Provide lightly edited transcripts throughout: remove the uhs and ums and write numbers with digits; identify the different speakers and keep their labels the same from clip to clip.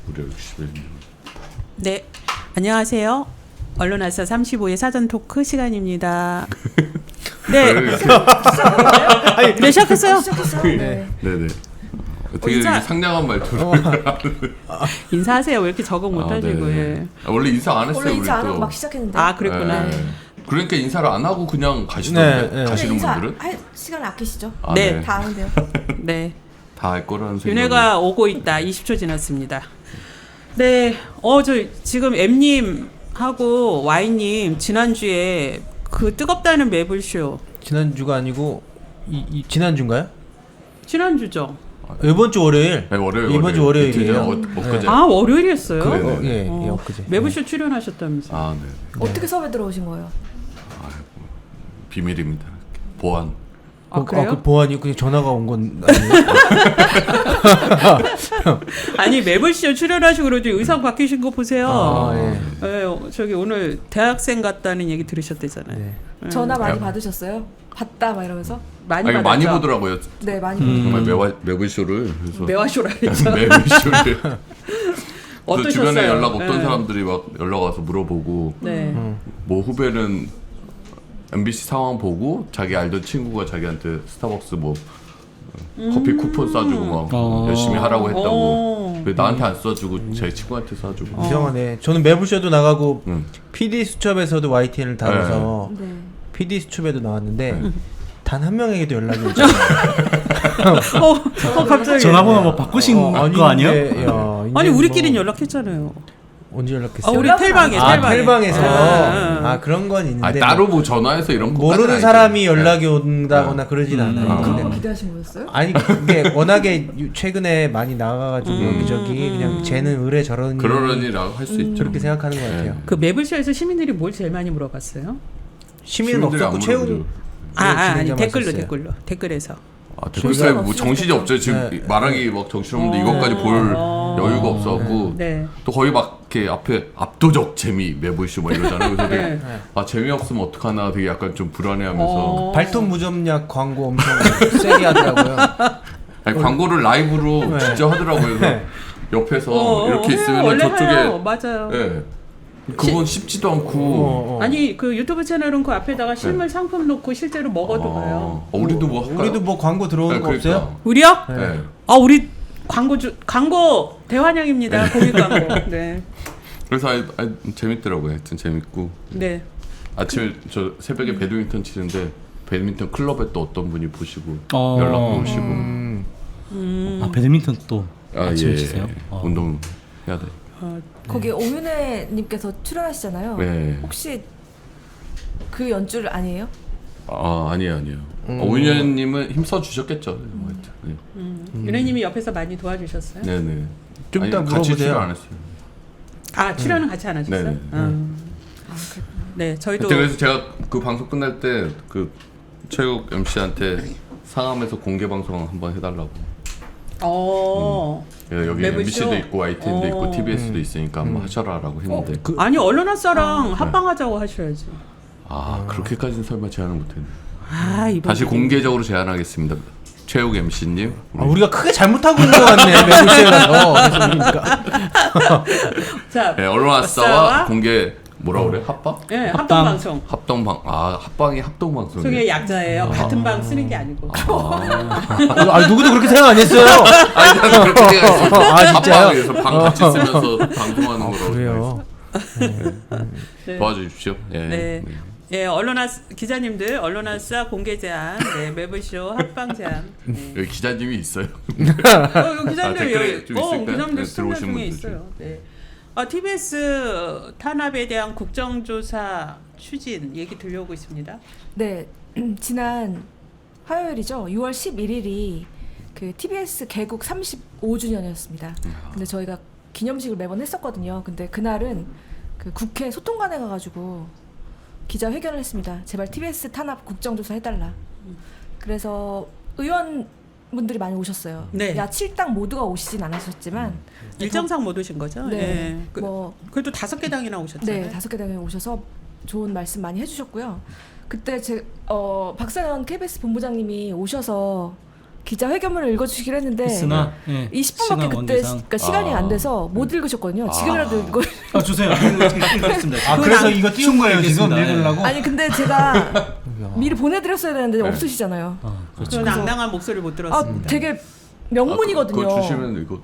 Speaker 1: 무려 61명.
Speaker 2: 네, 안녕하세요. 언론아싸 35회 사전 토크 시간입니다. 네, 네 시작했어요.
Speaker 1: 네. 네네. 어떻게
Speaker 2: 인사-
Speaker 1: 이렇게 상냥한 말투를
Speaker 2: 인사하세요. 왜 이렇게 적응 못하시고? 예.
Speaker 1: 원래 인사 안 했어요.
Speaker 3: 원래 인사 안
Speaker 1: 우리
Speaker 3: 하고
Speaker 1: 또.
Speaker 3: 막 시작했는데.
Speaker 2: 아, 그랬구나.
Speaker 1: 네. 그러니까 인사를 안 하고 그냥 가시던데.
Speaker 4: 네, 네.
Speaker 1: 가시는
Speaker 3: 인사
Speaker 1: 분들은
Speaker 3: 할 시간 아끼시죠?
Speaker 1: 아,
Speaker 2: 네.
Speaker 3: 다 하는데요.
Speaker 2: 네,
Speaker 1: 다 할 거라는 생각.
Speaker 2: 윤혜가 오고 있다. 20초 지났습니다. 네, 저 지금 M님 하고 Y님 지난주에 그 뜨겁다는 매블쇼
Speaker 4: 지난주가 아니고 이 지난주인가요?
Speaker 2: 지난주죠.
Speaker 4: 이번 주 월요일.
Speaker 1: 네, 월요일.
Speaker 4: 이번 주 월요일이에요.
Speaker 1: 엊그제.
Speaker 2: 아, 월요일이었어요.
Speaker 1: 그래.
Speaker 4: 어, 예,
Speaker 2: 어,
Speaker 4: 예, 엊그제.
Speaker 2: 매블쇼 출연하셨다면서요?
Speaker 1: 아, 네.
Speaker 3: 어떻게 섭외 들어오신 거예요?
Speaker 1: 비밀입니다. 보안.
Speaker 2: 아, 그래요?
Speaker 4: 그 보안이 그냥 전화가 온 건 아니에요?
Speaker 2: 아니, 매블쇼 출연하시고 그러지 의상 바뀌신 거 보세요.
Speaker 4: 아, 예.
Speaker 2: 저기 오늘 대학생 같다는 얘기 들으셨대잖아요.
Speaker 4: 네.
Speaker 3: 전화 많이
Speaker 1: 야.
Speaker 3: 받으셨어요? 봤다 막 이러면서?
Speaker 2: 많이
Speaker 1: 아니,
Speaker 2: 받았죠.
Speaker 1: 많이 보더라고요.
Speaker 3: 네, 많이
Speaker 1: 정말 매블쇼를. 그래서
Speaker 2: 매화쇼라 했죠.
Speaker 1: 매블쇼를. 그래서
Speaker 2: 어떠셨어요?
Speaker 1: 주변에 연락 없던
Speaker 2: 네.
Speaker 1: 사람들이 막 연락 와서 물어보고
Speaker 2: 네.
Speaker 1: 뭐 후배는 MBC 상황 보고 자기 알던 친구가 자기한테 스타벅스 뭐 커피 쿠폰 싸주고 막 열심히 하라고 했다고. 왜 나한테 안 써주고 제 친구한테 싸주고.
Speaker 4: 이상하네. 저는 매불쇼도 나가고
Speaker 1: 응.
Speaker 4: PD 수첩에서도 YTN을 다뤄서
Speaker 3: 네.
Speaker 4: PD 수첩에도 나왔는데 단 한 명에게도 연락이 오지 않아요.
Speaker 2: 갑자기.
Speaker 5: 전화번호 뭐 바꾸신 거 아니에요?
Speaker 4: 근데, 야, 이제
Speaker 2: 아니, 우리끼리는
Speaker 4: 뭐
Speaker 2: 연락했잖아요.
Speaker 4: 언제 연락했어요?
Speaker 2: 우리
Speaker 3: 연락은
Speaker 2: 텔방에,
Speaker 4: 아,
Speaker 2: 텔방에.
Speaker 4: 텔방에서.
Speaker 2: 네.
Speaker 4: 아, 그런 건 있는데.
Speaker 1: 아 따로 뭐 전화해서 이런 거
Speaker 4: 모르는 사람이 연락이 온다거나 그러진 않아요.
Speaker 1: 아.
Speaker 3: 그런
Speaker 4: 근데
Speaker 3: 거 기대하신 거였어요?
Speaker 4: 아니 그게 워낙에 최근에 많이 나가가지고 여기저기 그냥 쟤는 의뢰 저러니
Speaker 1: 그러려니라고 할 수 있죠.
Speaker 4: 저렇게 생각하는 것 같아요.
Speaker 2: 그 매블쇼에서 시민들이 뭘 제일 많이 물어봤어요?
Speaker 4: 시민은
Speaker 1: 시민들이
Speaker 4: 없었고
Speaker 1: 안
Speaker 4: 채용
Speaker 1: 물어보죠.
Speaker 2: 아니,
Speaker 4: 진행자만
Speaker 2: 댓글로,
Speaker 4: 썼어요.
Speaker 2: 댓글로. 댓글에서.
Speaker 1: 아, 댓글에 뭐 정신이 없죠. 지금
Speaker 4: 네.
Speaker 1: 말하기 막 정신없는데 이것까지 볼 여유가 없어갖고
Speaker 2: 네.
Speaker 1: 또 거의 막 이렇게 앞에 압도적 재미 매불쇼 막 이러잖아요. 그래서 되게
Speaker 2: 네.
Speaker 1: 아 재미없으면 어떡하나 되게 약간 좀 불안해하면서
Speaker 4: 발톱 무점약 광고 엄청 세게 하더라고요.
Speaker 1: 아니, 광고를 라이브로
Speaker 4: 네.
Speaker 1: 진짜 하더라고요. 그래서 옆에서 이렇게 있으면
Speaker 2: 원래
Speaker 1: 저쪽에
Speaker 2: 해요. 맞아요.
Speaker 1: 예. 그건 쉽지도 않고
Speaker 2: 아니, 그 유튜브 채널은 그 앞에다가 실물 상품 놓고 실제로 먹어도 가요.
Speaker 1: 우리도 뭐 할까요?
Speaker 4: 우리도 뭐 광고 들어오는
Speaker 1: 네,
Speaker 4: 거 없어요?
Speaker 2: 우리요?
Speaker 1: 네.
Speaker 2: 우리 광고 대환영입니다. 공익 광고. 네.
Speaker 1: 그래서 재밌더라고요. 하여튼 재밌고
Speaker 2: 네.
Speaker 1: 아침에 저 새벽에 배드민턴 치는데 배드민턴 클럽에 또 어떤 분이 보시고
Speaker 5: 어.
Speaker 1: 연락도 오시고
Speaker 5: 아, 배드민턴 또 아침에
Speaker 1: 예.
Speaker 5: 치세요?
Speaker 1: 운동 해야 돼.
Speaker 3: 거기 오윤혜님께서 출연하시잖아요.
Speaker 1: 네.
Speaker 3: 혹시 그 연출 아니에요?
Speaker 1: 아 아니에요. 오윤현님은 힘써 주셨겠죠. 네.
Speaker 2: 윤혜님이 옆에서 많이 도와주셨어요?
Speaker 1: 네네.
Speaker 4: 좀 이따
Speaker 1: 같이
Speaker 4: 물어보세요.
Speaker 1: 출연 안 했어요.
Speaker 2: 아, 출연은 같이 안 하셨어요?
Speaker 1: 네네.
Speaker 2: 네, 저희도
Speaker 1: 하여튼 그래서 제가 그 방송 끝날 때 그 최욱 MC한테 상암에서 공개 방송 한번 해달라고. 여기
Speaker 2: 매블쇼?
Speaker 1: MBC도 있고 YTN도 있고
Speaker 2: 어.
Speaker 1: TBS도 있으니까 한번 하셔라라고 했는데
Speaker 2: 아니, 언론아싸랑 합방하자고 하셔야지.
Speaker 1: 그렇게까지는 설마 제안을 못했네.
Speaker 2: 이번
Speaker 1: 다시 공개적으로 제안하겠습니다. 최욱 MC님.
Speaker 4: 아, 우리가 크게 잘못하고 있는 것 같네. 매불쇼라서 계속 보니까.
Speaker 2: 자,
Speaker 1: 네, 언론아싸와 공개 뭐라 그래? 합방?
Speaker 2: 네,
Speaker 5: 합방.
Speaker 2: 합동 방송.
Speaker 1: 합동방. 합방이 합동 방송이에요.
Speaker 2: 속의 약자예요. 같은 방 쓰는 게 아니고.
Speaker 4: 아, 누구도 그렇게 생각 안 했어요.
Speaker 1: 아니 나는 그렇게 생각했어.
Speaker 4: 아, 진짜요?
Speaker 1: 합방에서 방 같이 쓰면서 방송하는 거라고.
Speaker 4: 그래요.
Speaker 2: 네.
Speaker 1: 도와주십시오. 예.
Speaker 2: 네. 예, 기자님들 언론아싸 공개 제안, 네, 매블쇼 합방 제안. 네.
Speaker 1: 여기 기자님이 있어요.
Speaker 2: 기자님들
Speaker 1: 댓글에
Speaker 2: 여기,
Speaker 1: 좀 있을까요?
Speaker 2: 기자님들
Speaker 1: 네,
Speaker 2: 시청자
Speaker 1: 들어오신
Speaker 2: 중에
Speaker 1: 분들
Speaker 2: 있어요. 네. TBS 탄압에 대한 국정조사 추진 얘기 들려오고 있습니다.
Speaker 3: 네. 지난 화요일이죠. 6월 11일이 그 TBS 개국 35주년이었습니다. 근데 저희가 기념식을 매번 했었거든요. 근데 그날은 그 국회 소통관에 가가지고 기자회견을 했습니다. 제발 TBS 탄압 국정조사 해달라. 그래서 의원분들이 많이 오셨어요.
Speaker 2: 네.
Speaker 3: 야칠당 모두가 오시진 않으셨지만
Speaker 2: 일정상 못 오신 거죠?
Speaker 3: 네.
Speaker 2: 예.
Speaker 3: 뭐
Speaker 2: 그래도 5개 당이나 오셨잖아요.
Speaker 3: 네, 5개 당에 오셔서 좋은 말씀 많이 해주셨고요. 그때 박상현 KBS 본부장님이 오셔서 기자회견문을 읽어주시기로 했는데
Speaker 5: 했으나 예,
Speaker 3: 20분밖에
Speaker 5: 시간
Speaker 3: 그때
Speaker 5: 관계상.
Speaker 3: 시간이 안 돼서 못 읽으셨거든요. 지금이라도 읽어.
Speaker 5: 주세요. 읽겠습니다.
Speaker 4: 아 그래서 이거 띄운 거예요 지금
Speaker 5: 읽겠습니다.
Speaker 4: 읽으려고?
Speaker 3: 아니 근데 제가 미리 보내드렸어야 되는데 없으시잖아요.
Speaker 2: 저 낭낭한 목소리 못 들었습니다.
Speaker 3: 되게 명문이거든요.
Speaker 1: 그거 주시면 이거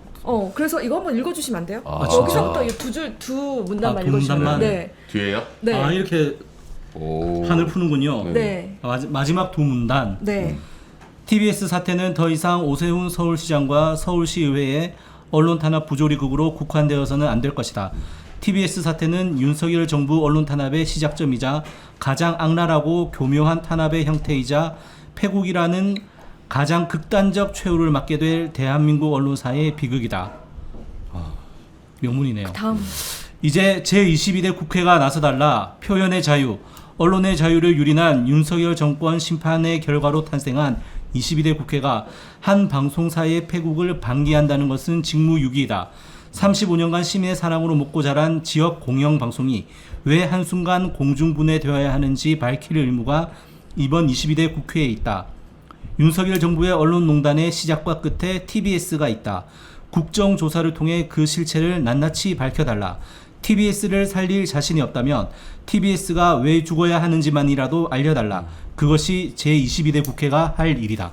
Speaker 3: 그래서 이거 한번 읽어주시면 안 돼요?
Speaker 1: 아,
Speaker 3: 여기서부터 이 두 문단만
Speaker 5: 두
Speaker 3: 읽어주시면
Speaker 5: 문단만?
Speaker 3: 네.
Speaker 1: 뒤에요?
Speaker 3: 네.
Speaker 5: 아 이렇게
Speaker 1: 오.
Speaker 5: 판을 푸는군요.
Speaker 3: 네.
Speaker 5: 마지막 두 문단.
Speaker 3: 네.
Speaker 5: TBS 사태는 더 이상 오세훈 서울시장과 서울시의회의 언론 탄압 부조리극으로 국한되어서는 안 될 것이다. TBS 사태는 윤석열 정부 언론 탄압의 시작점이자 가장 악랄하고 교묘한 탄압의 형태이자 패국이라는 가장 극단적 최후를 맞게 될 대한민국 언론사의 비극이다. 명문이네요.
Speaker 3: 다음.
Speaker 5: 이제 제22대 국회가 나서달라. 표현의 자유, 언론의 자유를 유린한 윤석열 정권 심판의 결과로 탄생한 22대 국회가 한 방송사의 패국을 방기한다는 것은 직무유기이다. 35년간 시민의 사랑으로 먹고 자란 지역 공영방송이 왜 한순간 공중분해되어야 하는지 밝힐 의무가 이번 22대 국회에 있다. 윤석열 정부의 언론농단의 시작과 끝에 TBS가 있다. 국정조사를 통해 그 실체를 낱낱이 밝혀달라. TBS를 살릴 자신이 없다면 TBS가 왜 죽어야 하는지만이라도 알려달라. 그것이 제22대 국회가 할 일이다.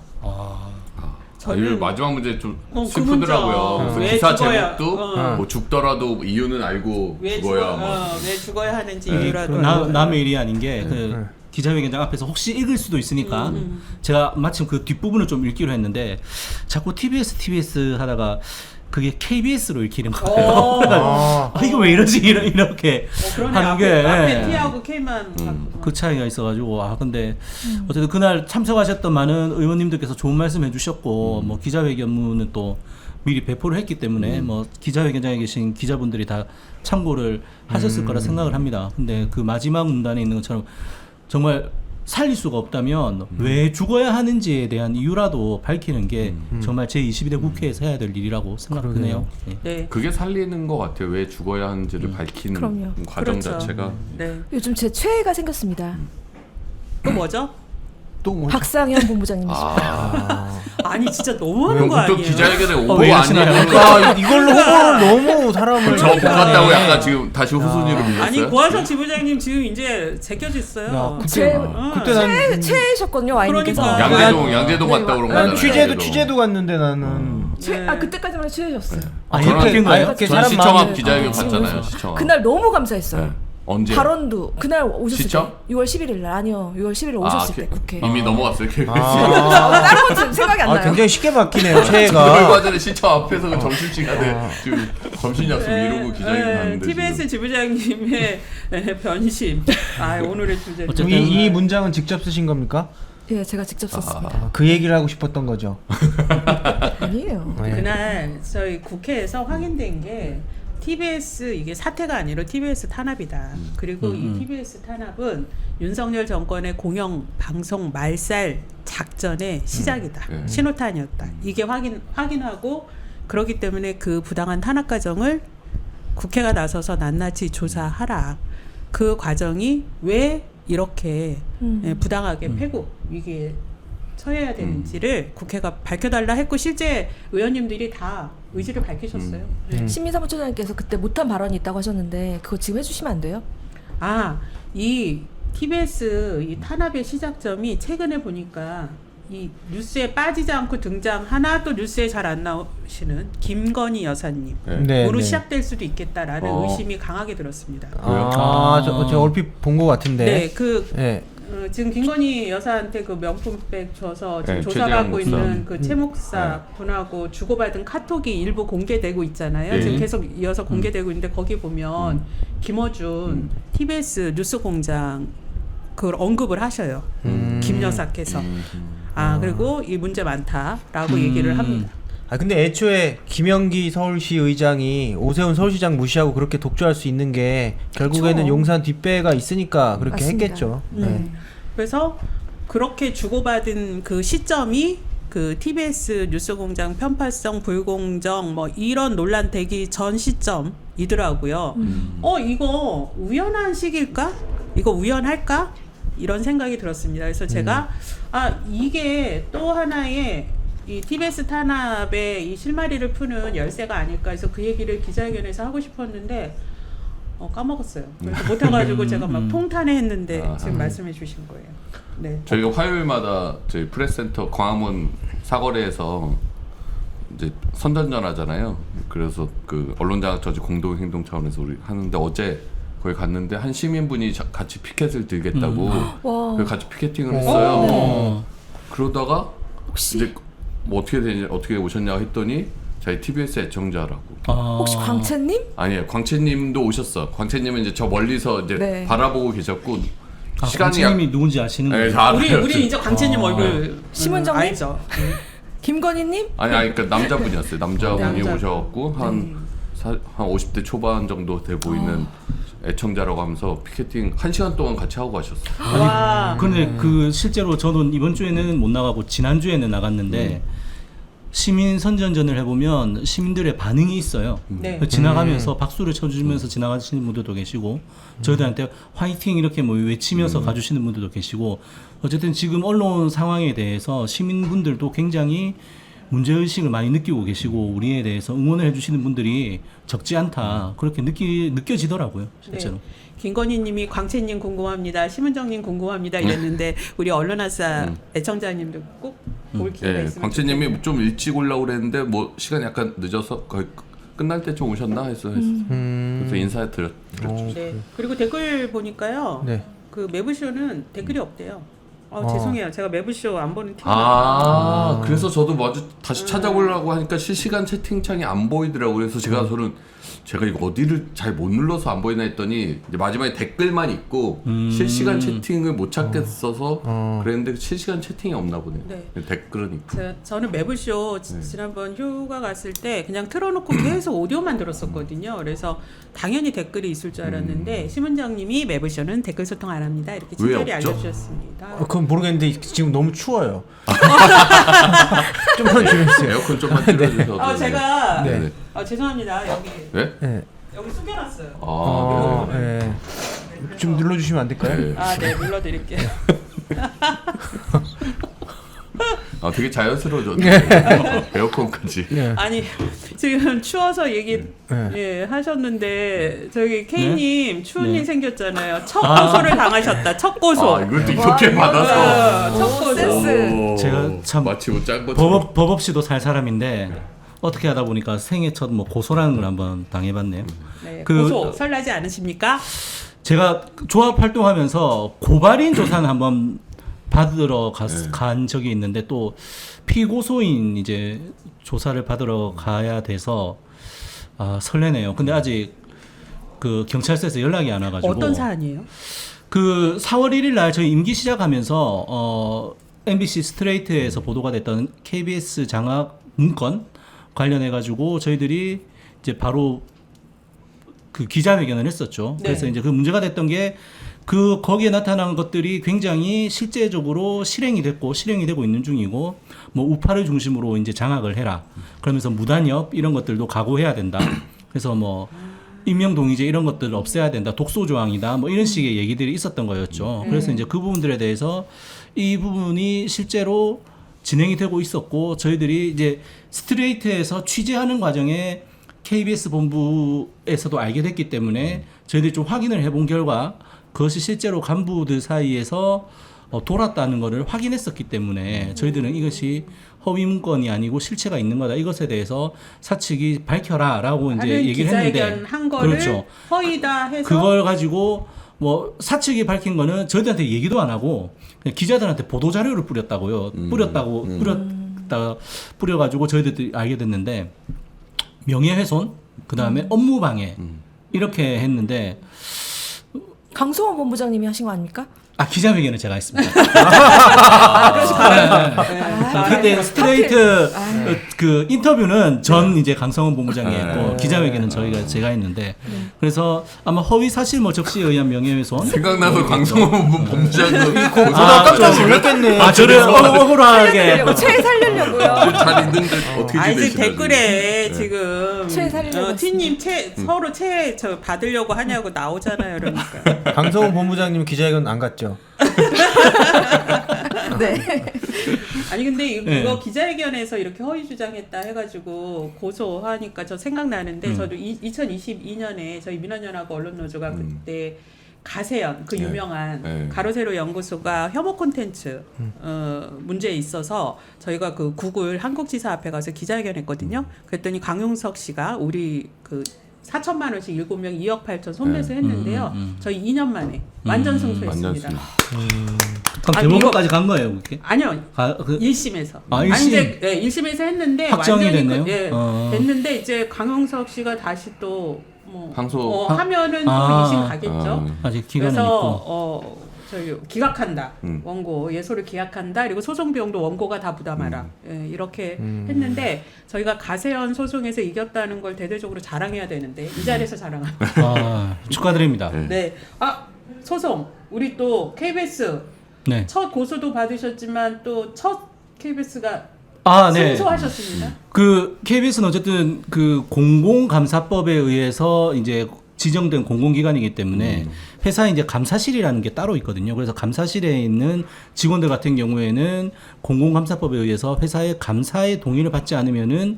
Speaker 1: 이 마지막 문제 좀
Speaker 2: 그
Speaker 1: 슬프더라고요.
Speaker 2: 문자.
Speaker 1: 그래서
Speaker 2: 왜
Speaker 1: 기사
Speaker 2: 죽어야-
Speaker 1: 제목도 뭐 죽더라도 이유는 알고
Speaker 2: 왜
Speaker 1: 죽어야 뭐.
Speaker 2: 왜 죽어야 하는지 이유라도.
Speaker 5: 남의 일이 아닌 게 기자회견장 앞에서 혹시 읽을 수도 있으니까 제가 마침 그 뒷부분을 좀 읽기로 했는데 자꾸 TBS 하다가 그게 KBS로 읽히는 거예요. 이거 왜 이러지 이렇게
Speaker 2: 그러네.
Speaker 5: 하는 게
Speaker 2: 앞에 T하고 K만
Speaker 5: 그 차이가 있어가지고 근데 어쨌든 그날 참석하셨던 많은 의원님들께서 좋은 말씀 해주셨고 뭐 기자회견문은 또 미리 배포를 했기 때문에 뭐 기자회견장에 계신 기자분들이 다 참고를 하셨을 거라 생각을 합니다. 근데 그 마지막 문단에 있는 것처럼 정말 살릴 수가 없다면 왜 죽어야 하는지에 대한 이유라도 밝히는 게 정말 제22대 국회에서 해야 될 일이라고 생각드네요. 네.
Speaker 2: 네.
Speaker 1: 그게 살리는 것 같아요. 왜 죽어야 하는지를 밝히는
Speaker 3: 그럼요.
Speaker 1: 과정
Speaker 2: 그렇죠.
Speaker 1: 자체가.
Speaker 2: 네.
Speaker 3: 요즘 제 최애가 생겼습니다.
Speaker 2: 또 뭐죠?
Speaker 4: 또 뭐?
Speaker 3: 박상현 본부장님이십니다.
Speaker 2: 아니 진짜 너무하는 거
Speaker 1: 또
Speaker 2: 아니에요?
Speaker 1: 기자회견에 오고
Speaker 5: 왜 이러시나요?
Speaker 1: 아니고
Speaker 4: 이걸로 호불호를 너무 사람을
Speaker 1: 저못 갔다고 약간 지금 다시 후순위로 밀렸어요.
Speaker 2: 아니 고하성 지부장님 지금 이제 제껴졌어요.
Speaker 4: 그때 난
Speaker 3: 최애셨거든요, 와인님께서.
Speaker 2: 그러니까.
Speaker 1: 양재동
Speaker 3: 네,
Speaker 1: 갔다 그런
Speaker 3: 난
Speaker 1: 거잖아요.
Speaker 4: 취재도 갔는데 나는
Speaker 2: 네.
Speaker 3: 그때까지만 최애셨어요.
Speaker 5: 이렇게 거예요?
Speaker 4: 이렇게
Speaker 1: 전
Speaker 4: 사람
Speaker 1: 시청 앞
Speaker 4: 많은-
Speaker 1: 기자회견
Speaker 3: 지금
Speaker 1: 갔잖아요.
Speaker 3: 그래서
Speaker 1: 시청.
Speaker 3: 그날 너무 감사했어요.
Speaker 1: 네. 언제?
Speaker 3: 발언도 그날 오셨을
Speaker 1: 시청?
Speaker 3: 때 6월 11일 날 아니요 6월 11일 오셨을 때 국회.
Speaker 1: 이미 넘어갔어요. KBS.
Speaker 3: 다른 건 생각이 안 나요.
Speaker 4: 굉장히 쉽게 바뀌네요
Speaker 1: 얼마
Speaker 4: 최애가.
Speaker 1: 전에 시청 앞에서 그 점심시간에 지금 점심 약속 미루고 기자회견 갔는데
Speaker 2: TBS 지부장님의 변심. 오늘의 주제.
Speaker 5: 어쨌든
Speaker 4: 이 문장은 직접 쓰신 겁니까?
Speaker 3: 예, 제가 직접 썼습니다.
Speaker 4: 그 얘기를 하고 싶었던 거죠.
Speaker 3: 아니에요.
Speaker 4: 네.
Speaker 2: 그날 저희 국회에서 확인된 게 TBS 이게 사태가 아니라 TBS 탄압이다. 그리고 이 TBS 탄압은 윤석열 정권의 공영 방송 말살 작전의 시작이다. 신호탄이었다. 이게 확인하고 그렇기 때문에 그 부당한 탄압 과정을 국회가 나서서 낱낱이 조사하라. 그 과정이 왜 이렇게 부당하게 패국 위기에 처해야 되는지를 국회가 밝혀달라 했고 실제 의원님들이 다 의지를 밝히셨어요.
Speaker 3: 신민사무처장님께서 그때 못한 발언이 있다고 하셨는데 그거 지금 해주시면 안 돼요?
Speaker 2: 이 TBS 이 탄압의 시작점이 최근에 보니까 이 뉴스에 빠지지 않고 등장 하나도 뉴스에 잘 안 나오시는 김건희 여사님 으로 시작될 수도 있겠다라는 의심이 강하게 들었습니다.
Speaker 4: 저 얼핏 본 것 같은데.
Speaker 2: 지금 김건희 여사한테 그 명품백 줘서 지금 조사받고
Speaker 1: 최재형 목사.
Speaker 2: 있는 그 최 목사 분하고 주고받은 카톡이 일부 공개되고 있잖아요. 지금 계속 이어서 공개되고 있는데 거기 보면 김어준 TBS 뉴스공장 그걸 언급을 하셔요. 김 여사께서. 그리고 이 문제 많다라고 얘기를 합니다.
Speaker 4: 근데 애초에 김영기 서울시 의장이 오세훈 서울시장 무시하고 그렇게 독주할 수 있는 게 결국에는
Speaker 3: 그쵸.
Speaker 4: 용산 뒷배가 있으니까 그렇게
Speaker 3: 맞습니다.
Speaker 4: 했겠죠.
Speaker 2: 그래서 그렇게 주고받은 그 시점이 그 TBS 뉴스공장 편파성 불공정 뭐 이런 논란 되기 전 시점이더라고요. 이거 우연한 시기일까? 이거 우연할까? 이런 생각이 들었습니다. 그래서 제가 이게 또 하나의 이 TBS 탄압의 이 실마리를 푸는 열쇠가 아닐까 해서 그 얘기를 기자회견에서 하고 싶었는데 까먹었어요. 그래서 못해가지고 제가 막 통탄해 했는데 지금 말씀해 주신 거예요. 네.
Speaker 1: 저희가 화요일마다 저희 프레스센터 광화문 사거리에서 이제 선전전 하잖아요. 그래서 그 언론장악 저지 공동행동 차원에서 우리 하는데 어제 거기 갔는데 한 시민분이 같이 피켓을 들겠다고
Speaker 3: 와.
Speaker 1: 그래서 같이 피켓팅을 했어요.
Speaker 3: 네.
Speaker 1: 그러다가
Speaker 3: 혹시
Speaker 1: 이제 뭐 어떻게 오셨냐고 했더니 저희 TBS 애청자라고.
Speaker 3: 혹시 광채님?
Speaker 1: 아니에요. 광채님도 오셨어. 광채님은 이제 저 멀리서 이제
Speaker 3: 네.
Speaker 1: 바라보고 계셨고 시간이
Speaker 5: 광채님이 누군지 아시는
Speaker 1: 네,
Speaker 5: 거예요?
Speaker 1: 다 알아요.
Speaker 2: 우리 이제 광채님 얼굴
Speaker 3: 심은정님?
Speaker 2: 알죠.
Speaker 3: 김건희님?
Speaker 1: 아니 그러니까 남자분이었어요. 남자분이
Speaker 2: 남자분.
Speaker 1: 오셔갖고 한 50대 초반 정도 돼 보이는 애청자라고 하면서 피켓팅 1시간 동안 같이 하고 가셨어요.
Speaker 2: 와.
Speaker 5: 근데 그 실제로 저는 이번 주에는 못 나가고 지난 주에는 나갔는데 시민 선전전을 해보면 시민들의 반응이 있어요.
Speaker 2: 네.
Speaker 5: 지나가면서 박수를 쳐주면서 지나가시는 분들도 계시고 저희들한테 화이팅 이렇게 뭐 외치면서 가주시는 분들도 계시고 어쨌든 지금 언론 상황에 대해서 시민분들도 굉장히 문제의식을 많이 느끼고 계시고 우리에 대해서 응원을 해주시는 분들이 적지 않다 그렇게 느껴지더라고요 실제로.
Speaker 2: 네. 김건희님이 광채님 궁금합니다. 심은정님 궁금합니다 이랬는데 우리 언론아싸 애청자님도 꼭 볼 기회가
Speaker 1: 네,
Speaker 2: 있으면
Speaker 1: 광채님이 좀 일찍 오려고 그랬는데 뭐 시간이 약간 늦어서 거의 끝날 때쯤 오셨나 해서 그래서 인사드렸죠.
Speaker 2: 좋겠어요. 네. 그리고 댓글 보니까요.
Speaker 4: 네.
Speaker 2: 그 매부쇼는 댓글이 없대요. 죄송해요. 제가 매부쇼 안 보는 팀.
Speaker 1: 그래서 저도 마주 다시 찾아보려고 하니까 실시간 채팅창이 안 보이더라고요. 그래서 제가 이거 어디를 잘 못 눌러서 안 보이나 했더니 이제 마지막에 댓글만 있고 실시간 채팅을 못 찾겠어서 그랬는데 실시간 채팅이 없나 보네요.
Speaker 2: 네.
Speaker 1: 댓글은 있고.
Speaker 2: 저는 매부쇼 지난번 휴가 갔을 때 그냥 틀어놓고 계속 오디오만 들었었거든요. 그래서 당연히 댓글이 있을 줄 알았는데 심은정님이 매부쇼는 댓글 소통 안 합니다. 이렇게
Speaker 1: 왜
Speaker 2: 친절히
Speaker 1: 없죠?
Speaker 2: 알려주셨습니다.
Speaker 4: 그건 모르겠는데 지금 너무 추워요. 좀만 줄여주세요.
Speaker 1: 에어컨 좀만 틀어주셔도.
Speaker 2: 제가
Speaker 4: 네.
Speaker 2: 죄송합니다. 여기
Speaker 1: 네?
Speaker 4: 네.
Speaker 2: 여기 숨겨놨어요.
Speaker 4: 네. 좀 눌러주시면 안 될까요?
Speaker 1: 네.
Speaker 2: 네, 눌러드릴게요.
Speaker 1: 되게 자연스러워졌네. 에어컨까지.
Speaker 4: 네.
Speaker 2: 아니 지금 추워서 얘기 하셨는데 저기 K님 추운 일 생겼잖아요. 첫 고소를 당하셨다. 첫 고소.
Speaker 1: 이걸 또 이렇게 받아서.
Speaker 2: 첫 고소.
Speaker 3: 센스.
Speaker 5: 제가 참
Speaker 1: 마치 뭐 짠 것처럼.
Speaker 5: 법 없이도 살 사람인데 어떻게 하다 보니까 생애 첫 뭐 고소라는 걸 한번 당해봤네요.
Speaker 2: 네,
Speaker 5: 그-
Speaker 2: 고소 설나지 않으십니까?
Speaker 5: 제가 조합 활동하면서 고발인 조사는 한번 받으러 간 적이 있는데 또 피고소인 이제 조사를 받으러 가야 돼서 설레네요. 근데 아직 그 경찰서에서 연락이 안 와가지고
Speaker 2: 어떤 사안이에요?
Speaker 5: 그 4월 1일 날 저희 임기 시작하면서 MBC 스트레이트에서 보도가 됐던 KBS 장악 문건 관련해 가지고 저희들이 이제 바로 그 기자회견을 했었죠.
Speaker 2: 네.
Speaker 5: 그래서 이제 그 문제가 됐던 게 그 거기에 나타난 것들이 굉장히 실제적으로 실행이 되고 있는 중이고 뭐 우파를 중심으로 이제 장악을 해라. 그러면서 무단협 이런 것들도 각오해야 된다. 그래서 뭐 임명동의제 이런 것들을 없애야 된다. 독소 조항이다. 뭐 이런 식의 얘기들이 있었던 거였죠. 그래서 이제 그 부분들에 대해서 이 부분이 실제로 진행이 되고 있었고 저희들이 이제 스트레이트에서 취재하는 과정에 KBS 본부에서도 알게 됐기 때문에 저희들이 좀 확인을 해본 결과 그것이 실제로 간부들 사이에서 돌았다는 것을 확인했었기 때문에 저희들은 이것이 허위 문건이 아니고 실체가 있는 거다. 이것에 대해서 사측이 밝혀라라고 이제 얘기를 했는데
Speaker 2: 기자회견 한 거를
Speaker 5: 그렇죠.
Speaker 2: 허위다 해서
Speaker 5: 그걸 가지고 뭐 사측이 밝힌 거는 저희들한테 얘기도 안 하고 그냥 기자들한테 보도 자료를 뿌렸다고요. 뿌려가지고 저희들이 알게 됐는데 명예훼손 그다음에 업무방해 이렇게 했는데
Speaker 3: 강성원 본부장님이 하신 거 아닙니까?
Speaker 5: 기자회견을 제가 했습니다.
Speaker 2: 네.
Speaker 5: 그때 스트레이트 그 인터뷰는 전 이제 강성원 본부장이 했고 기자회견은 제가 했는데 그래서 아마 허위 사실 뭐 적시에 의한 명예훼손
Speaker 1: 생각나서 강성원 본부장도
Speaker 4: 깜짝 놀랐겠네.
Speaker 5: 저를 억울하게
Speaker 3: 최 살리려고요.
Speaker 1: 잘 있는데 어떻게
Speaker 2: 지금
Speaker 1: 지내시나.
Speaker 2: 댓글에 지금
Speaker 3: 최 살리려고
Speaker 2: 티님 서로 저 받으려고 하냐고 나오잖아요. 그러니까.
Speaker 4: 강성훈 본부장님 기자회견 안 갔죠?
Speaker 3: 네.
Speaker 2: 아니 근데 이거
Speaker 5: 네.
Speaker 2: 기자회견에서 이렇게 허위 주장했다 해가지고 고소하니까 저 생각나는데 저도 2022년에 저희 민원연하고 언론노조가 그때 가세연 그
Speaker 1: 네.
Speaker 2: 유명한
Speaker 1: 네.
Speaker 2: 가로세로 연구소가 혐오 콘텐츠 문제에 있어서 저희가 그 구글 한국지사 앞에 가서 기자회견했거든요. 그랬더니 강용석 씨가 우리 그 4천만 원씩 7명 2억 8천 손배수 했는데요. 저희 2년 만에 완전 승소했습니다.
Speaker 1: 완전
Speaker 5: 그럼
Speaker 2: 아니,
Speaker 5: 대법원까지 간 거예요, 그게?
Speaker 2: 아니요.
Speaker 5: 그
Speaker 2: 1심에서.
Speaker 5: 아, 1심?
Speaker 2: 아니, 이제 1심에서 했는데
Speaker 5: 확정이
Speaker 2: 완전히
Speaker 5: 됐네요?
Speaker 2: 예, 됐는데 이제 강용석 씨가 다시 또 뭐 하면은 또
Speaker 5: 아.
Speaker 2: 2심 가겠죠.
Speaker 5: 아직 기간은
Speaker 2: 그래서
Speaker 5: 있고.
Speaker 2: 저희 기각한다. 원고 예소를 기각한다. 그리고 소송 비용도 원고가 다 부담하라. 예, 이렇게 했는데 저희가 가세연 소송에서 이겼다는 걸 대대적으로 자랑해야 되는데 이 자리에서 자랑합니다.
Speaker 5: 아, 축하드립니다.
Speaker 2: 네. 아, 소송. 우리 또 KBS
Speaker 5: 네.
Speaker 2: 첫 고소도 받으셨지만 또 첫 KBS가
Speaker 5: 아, 네.
Speaker 2: 승소하셨습니다.
Speaker 5: 그 KBS는 어쨌든 그 공공감사법에 의해서 이제 지정된 공공기관이기 때문에 회사에 이제 감사실이라는 게 따로 있거든요. 그래서 감사실에 있는 직원들 같은 경우에는 공공감사법에 의해서 회사의 감사의 동의를 받지 않으면은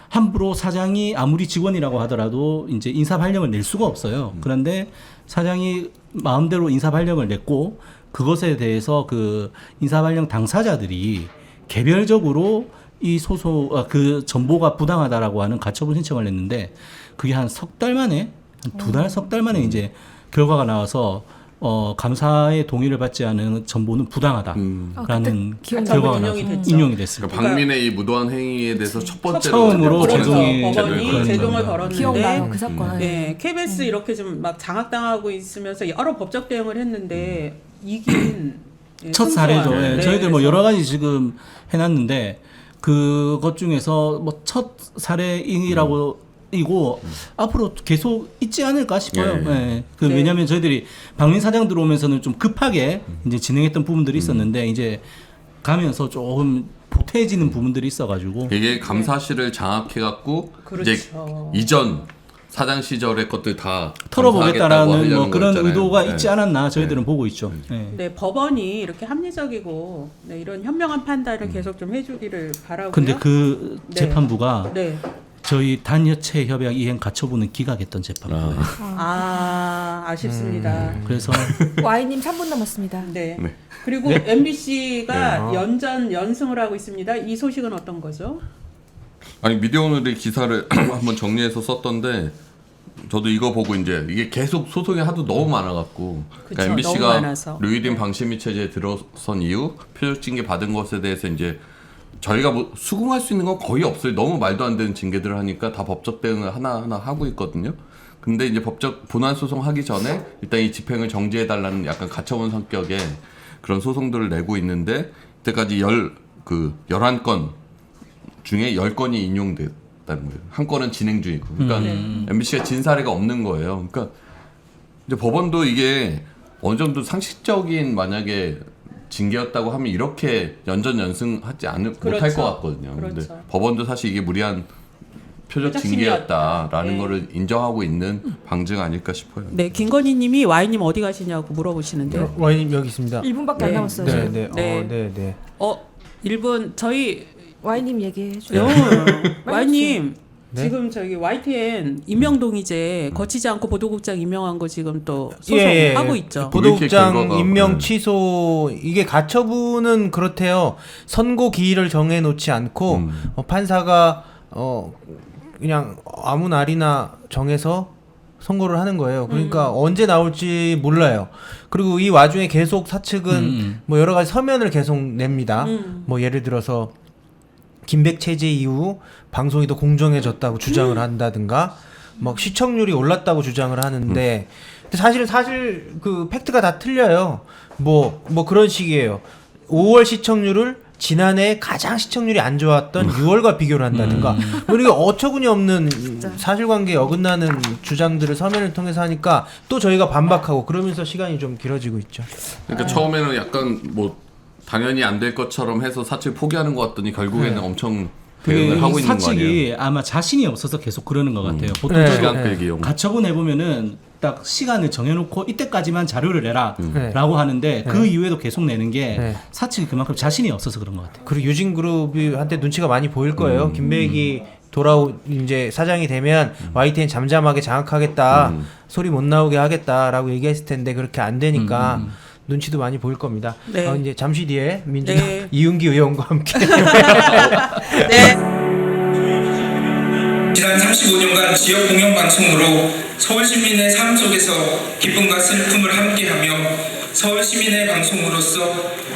Speaker 5: 함부로 사장이 아무리 직원이라고 하더라도 이제 인사 발령을 낼 수가 없어요. 그런데 사장이 마음대로 인사 발령을 냈고 그것에 대해서 그 인사 발령 당사자들이 개별적으로 이 그 전보가 부당하다라고 하는 가처분 신청을 냈는데 그게 한 석 달 만에 한 2달, 석 달 만에 이제 결과가 나와서 감사의 동의를 받지 않은 전보는 부당하다라는 결과가 나와서
Speaker 2: 인용이 됐죠.
Speaker 5: 인용이 됐습니다.
Speaker 1: 그러니까 박민의 이 무도한 행위에 대해서 첫 번째로
Speaker 5: 처음으로
Speaker 2: 그래서
Speaker 5: 제동이
Speaker 2: 법원이 제동을
Speaker 5: 겁니다.
Speaker 2: 걸었는데
Speaker 3: 기억나요 그 사건.
Speaker 2: 네, KBS 이렇게 좀 막 장악당하고 있으면서 여러 법적 대응을 했는데 이긴 예,
Speaker 5: 첫
Speaker 2: 승소한.
Speaker 5: 사례죠. 예,
Speaker 2: 네,
Speaker 5: 저희들 뭐
Speaker 2: 그래서
Speaker 5: 여러 가지 지금 해놨는데 그것 중에서 뭐 첫 사례이고 앞으로 계속 있지 않을까 싶어요.
Speaker 1: 예.
Speaker 5: 예. 그
Speaker 2: 네.
Speaker 5: 왜냐하면 저희들이 박민 사장 들어오면서는 좀 급하게 이제 진행했던 부분들이 있었는데 이제 가면서 조금 보태지는 부분들이 있어가지고
Speaker 1: 이게 감사실을 장악해갖고
Speaker 2: 그렇죠.
Speaker 1: 이제 이전 사장 시절의 것들 다
Speaker 5: 털어보겠다라는 뭐
Speaker 1: 감사하겠다고
Speaker 5: 그런
Speaker 1: 하려는
Speaker 5: 의도가
Speaker 1: 거잖아요.
Speaker 5: 있지 않았나 저희들은 보고 있죠. 예.
Speaker 2: 네, 법원이 이렇게 합리적이고 네, 이런 현명한 판단을 계속 좀 해주기를 바라고요.
Speaker 5: 근데 그
Speaker 2: 네.
Speaker 5: 재판부가
Speaker 2: 네.
Speaker 5: 저희 단여체 협약 이행 가처분은 기각했던 재판부예요.
Speaker 2: 아쉽습니다.
Speaker 5: 그래서
Speaker 3: Y님 3분 남았습니다.
Speaker 2: 네.
Speaker 1: 네.
Speaker 2: 그리고 MBC가 연승을 하고 있습니다. 이 소식은 어떤 거죠?
Speaker 1: 아니 미디어오늘의 기사를 한번 정리해서 썼던데 저도 이거 보고 이제 이게 계속 소송이 하도 너무 많아갖고
Speaker 2: 그쵸, 너무
Speaker 1: MBC가
Speaker 2: 많아서.
Speaker 1: 루이딘 방심위 체제에 들어선 이후 표적 징계 받은 것에 대해서 이제 저희가 뭐 수긍할 수 있는 건 거의 없어요. 너무 말도 안 되는 징계들을 하니까 다 법적 대응을 하나하나 하고 있거든요. 근데 이제 법적 본안 소송 하기 전에 일단 이 집행을 정지해 달라는 약간 가처분 성격의 그런 소송들을 내고 있는데 이때까지 11건 중에 10건이 인용됐다는 거예요. 한 건은 진행 중이고. 그러니까 MBC가 진 사례가 없는 거예요. 그러니까 이제 법원도 이게 어느 정도 상식적인 만약에 징계였다고 하면 이렇게 연전연승하지 못할
Speaker 2: 그렇죠.
Speaker 1: 것 같거든요. 근데
Speaker 2: 그렇죠.
Speaker 1: 법원도 사실 이게 무리한 표적
Speaker 2: 표적
Speaker 1: 징계였다라는
Speaker 2: 네.
Speaker 1: 거를 인정하고 있는 방증 아닐까 싶어요.
Speaker 2: 네, 김건희님이 Y님 어디 가시냐고 물어보시는데요.
Speaker 4: 와이님 여기 있습니다.
Speaker 3: 1분밖에
Speaker 2: 네.
Speaker 3: 안 남았어요.
Speaker 4: 네,
Speaker 3: 지금.
Speaker 4: 네,
Speaker 2: 네.
Speaker 4: 네.
Speaker 2: 1분 저희
Speaker 3: Y님 얘기해 주세요.
Speaker 2: Y님
Speaker 4: 네?
Speaker 2: 지금 저기 YTN 임명동의제 거치지 않고 보도국장 임명한 거 지금 또 소송
Speaker 4: 예, 예.
Speaker 2: 하고 있죠.
Speaker 1: 보도국장
Speaker 4: 보도국장 임명
Speaker 1: 네.
Speaker 4: 취소 이게 가처분은 그렇대요. 선고 기일을 정해놓지 않고 판사가 그냥 아무 날이나 정해서 선고를 하는 거예요. 그러니까 언제 나올지 몰라요. 그리고 이 와중에 계속 사측은 뭐 여러 가지 서면을 계속 냅니다. 뭐 예를 들어서 김백 체제 이후 방송이 더 공정해졌다고 주장을 한다든가 막 시청률이 올랐다고 주장을 하는데 근데 사실 그 팩트가 다 틀려요. 뭐 그런 식이에요. 5월 시청률을 지난해 가장 시청률이 안 좋았던 6월과 비교를 한다든가 뭐 이렇게 어처구니 없는 사실관계에 어긋나는 주장들을 서면을 통해서 하니까 또 저희가 반박하고 그러면서 시간이 좀 길어지고 있죠.
Speaker 1: 그러니까 처음에는 약간 뭐 당연히 안 될 것처럼 해서 사실 포기하는 것 같더니 결국에는 엄청 대응을 하고 있는 거
Speaker 5: 사측이
Speaker 1: 아니에요?
Speaker 5: 아마 자신이 없어서 계속 그러는 것 같아요. 보통
Speaker 4: 네.
Speaker 1: 시간 끌기용.
Speaker 5: 가처분 해보면은 딱 시간을 정해놓고 이때까지만 자료를 내라
Speaker 4: 네.
Speaker 5: 라고 하는데 그 이후에도 계속 내는 게
Speaker 4: 네.
Speaker 5: 사측이 그만큼 자신이 없어서 그런 것 같아요.
Speaker 4: 그리고 유진그룹이 한테 눈치가 많이 보일 거예요. 김배익이 이제 사장이 되면 YTN 잠잠하게 장악하겠다, 소리 못 나오게 하겠다라고 얘기했을 텐데 그렇게 안 되니까 눈치도 많이 보일 겁니다.
Speaker 2: 네.
Speaker 4: 이제 잠시 뒤에 민주당
Speaker 2: 네.
Speaker 4: 이윤기 의원과 함께
Speaker 2: 네.
Speaker 6: 지난 35년간 지역 공영방송으로 서울 시민의 삶 속에서 기쁨과 슬픔을 함께하며 서울 시민의 방송으로서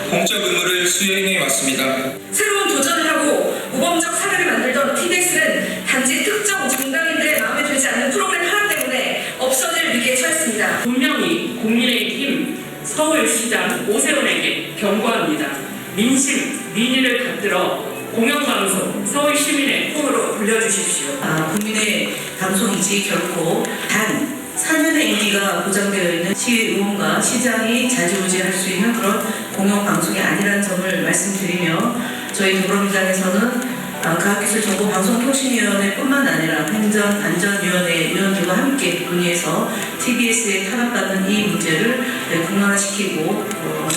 Speaker 6: 공적 의무를 수행해 왔습니다.
Speaker 7: 새로운 도전을 하고 모범적 사례를 만들던 TBS는 단지 특정 정당인들의 마음에 들지 않는 프로그램 하나 때문에 없어질 위기에 처했습니다.
Speaker 8: 분명히 국민의힘 서울시장 오세훈에게 경고합니다. 민심, 민의를 받들어 공영방송 서울 시민의 꿈으로 돌려주십시오.
Speaker 7: 국민의 방송이지 결코 단 4년의 임기가 보장되어 있는 시의원과 시장이 자지우지할 수 있는 그런 공영방송이 아니라는 점을 말씀드리며 저희 더불어민주당에서는 과학기술정보방송통신위원회뿐만 아니라 행정안전위원회 위원들과 함께 논의해서 TBS에 탄압받는 이 문제를 공론화시키고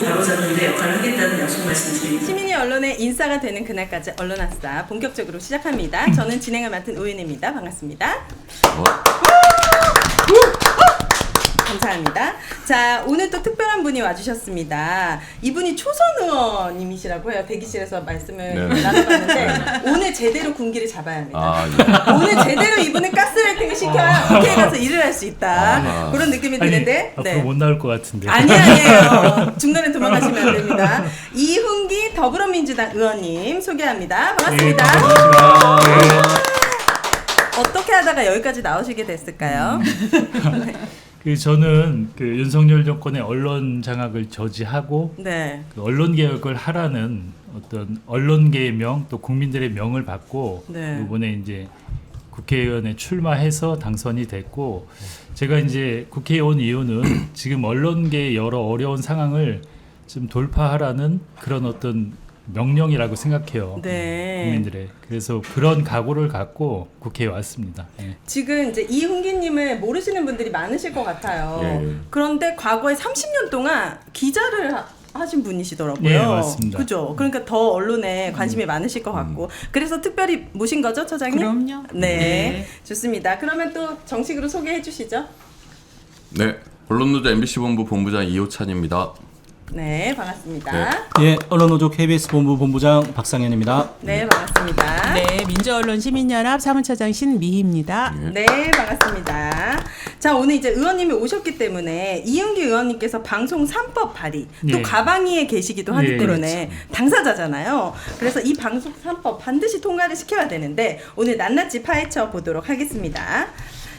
Speaker 7: 바로잡는 데 역할을 하겠다는 약속 말씀드립니다.
Speaker 9: 시민이 언론의 인싸가 되는 그날까지 언론학사 본격적으로 시작합니다. 저는 진행을 맡은 우윤입니다. 반갑습니다. 감사합니다. 자, 오늘 또 특별한 분이 와주셨습니다. 이분이 초선 의원님이시라고 해요. 대기실에서 말씀을
Speaker 1: 네.
Speaker 9: 나눠봤는데 오늘 제대로 군기를 잡아야 합니다.
Speaker 1: 아,
Speaker 9: 오늘 제대로 이분은 가스라이팅을 시켜야 국회에 가서 일을 할 수 있다. 그런 느낌이 드는데
Speaker 10: 앞으로 못 나올 것 같은데.
Speaker 9: 아니에요. 중간에 도망가시면 안 됩니다. 이훈기 더불어민주당 의원님 소개합니다. 반갑습니다. 어떻게 하다가 여기까지 나오시게 됐을까요?
Speaker 10: 저는 윤석열 정권의 언론 장악을 저지하고
Speaker 9: 네.
Speaker 10: 언론 개혁을 하라는 어떤 언론계의 명, 또 국민들의 명을 받고
Speaker 9: 네.
Speaker 10: 이번에 이제 국회의원에 출마해서 당선이 됐고, 제가 이제 국회에 온 이유는 지금 언론계의 여러 어려운 상황을 좀 돌파하라는 그런 어떤 명령이라고 생각해요.
Speaker 9: 네.
Speaker 10: 국민들의. 그래서 그런 각오를 갖고 국회에 왔습니다. 예.
Speaker 9: 지금 이제 이훈기님을 모르시는 분들이 많으실 것 같아요.
Speaker 1: 예.
Speaker 9: 그런데 과거에 30년 동안 기자를 하신 분이시더라고요.
Speaker 10: 예, 맞습니다.
Speaker 9: 그죠? 그러니까 더 언론에 관심이 많으실 것 같고. 그래서 특별히 모신 거죠, 처장님?
Speaker 2: 그럼요.
Speaker 9: 네.
Speaker 2: 네.
Speaker 9: 좋습니다. 그러면 또 정식으로 소개해 주시죠.
Speaker 1: 네, 언론노조 MBC 본부 본부장 이호찬입니다.
Speaker 9: 네, 반갑습니다.
Speaker 5: 예, 언론노조 KBS 본부 본부장 박상현입니다.
Speaker 9: 네, 반갑습니다.
Speaker 2: 네, 민주언론 시민연합 사무처장 신미희입니다.
Speaker 9: 네, 반갑습니다. 자, 오늘 이제 의원님이 오셨기 때문에 이윤기 의원님께서 방송 3법 발의, 또
Speaker 10: 예.
Speaker 9: 가방위에 계시기도 하기
Speaker 10: 예,
Speaker 9: 때문에 당사자잖아요. 그래서 이 방송 3법 반드시 통과를 시켜야 되는데 오늘 낱낱이 파헤쳐 보도록 하겠습니다.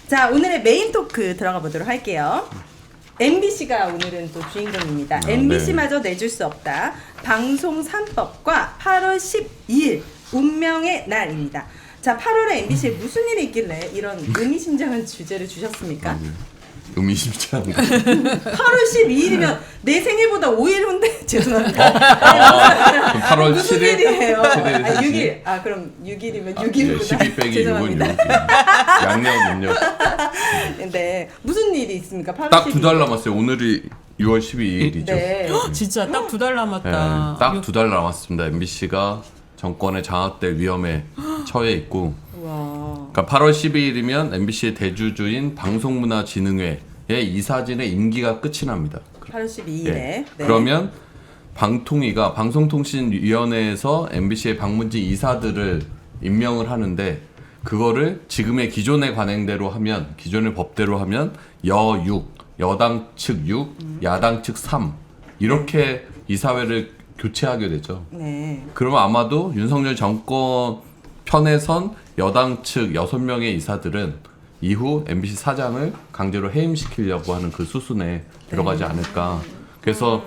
Speaker 9: 자, 오늘의 메인 토크 들어가 보도록 할게요. MBC가 오늘은 또 주인공입니다. MBC마저 내줄 수 없다. 방송 3법과 8월 12일 운명의 날입니다. 자, 8월에 MBC에 무슨 일이 있길래 이런 의미심장한 주제를 주셨습니까?
Speaker 1: 의미심장한
Speaker 9: 8월 12일이면 내 생일보다 5일 후인데 죄송합니다.
Speaker 1: 8월
Speaker 9: 무슨
Speaker 1: 7일?
Speaker 9: 일이에요?
Speaker 1: 7일
Speaker 9: 아, 6일. 아, 그럼 6일이면 6일이구나.
Speaker 1: 12 빼기 6은
Speaker 9: 죄송합니다.
Speaker 1: 6이지. 양력 음력.
Speaker 9: 네, 무슨 일이 있습니까? 8월
Speaker 1: 딱 2달
Speaker 9: 12일.
Speaker 1: 남았어요. 오늘이 6월 12일이죠.
Speaker 9: 네.
Speaker 2: 진짜 딱 2달 남았다.
Speaker 1: 딱 2달 남았습니다. MBC가 정권의 장악될 위험에 처해 있고,
Speaker 9: 와.
Speaker 1: 그러니까 8월 12일이면 MBC의 대주주인 방송문화진흥회의 이사진의 임기가 끝이 납니다.
Speaker 9: 8월 12일에.
Speaker 1: 예.
Speaker 9: 네.
Speaker 1: 그러면 방통위가 방송통신위원회에서 MBC의 방문진 이사들을 임명을 하는데, 그거를 지금의 기존의 관행대로 하면, 기존의 법대로 하면 여6, 여당 측 6, 야당 측 3 이렇게 이사회를 교체하게 되죠.
Speaker 9: 네.
Speaker 1: 그러면 아마도 윤석열 정권 편에 선 여당 측 6명의 이사들은 이후 MBC 사장을 강제로 해임시키려고 하는 그 수순에 들어가지 않을까. 그래서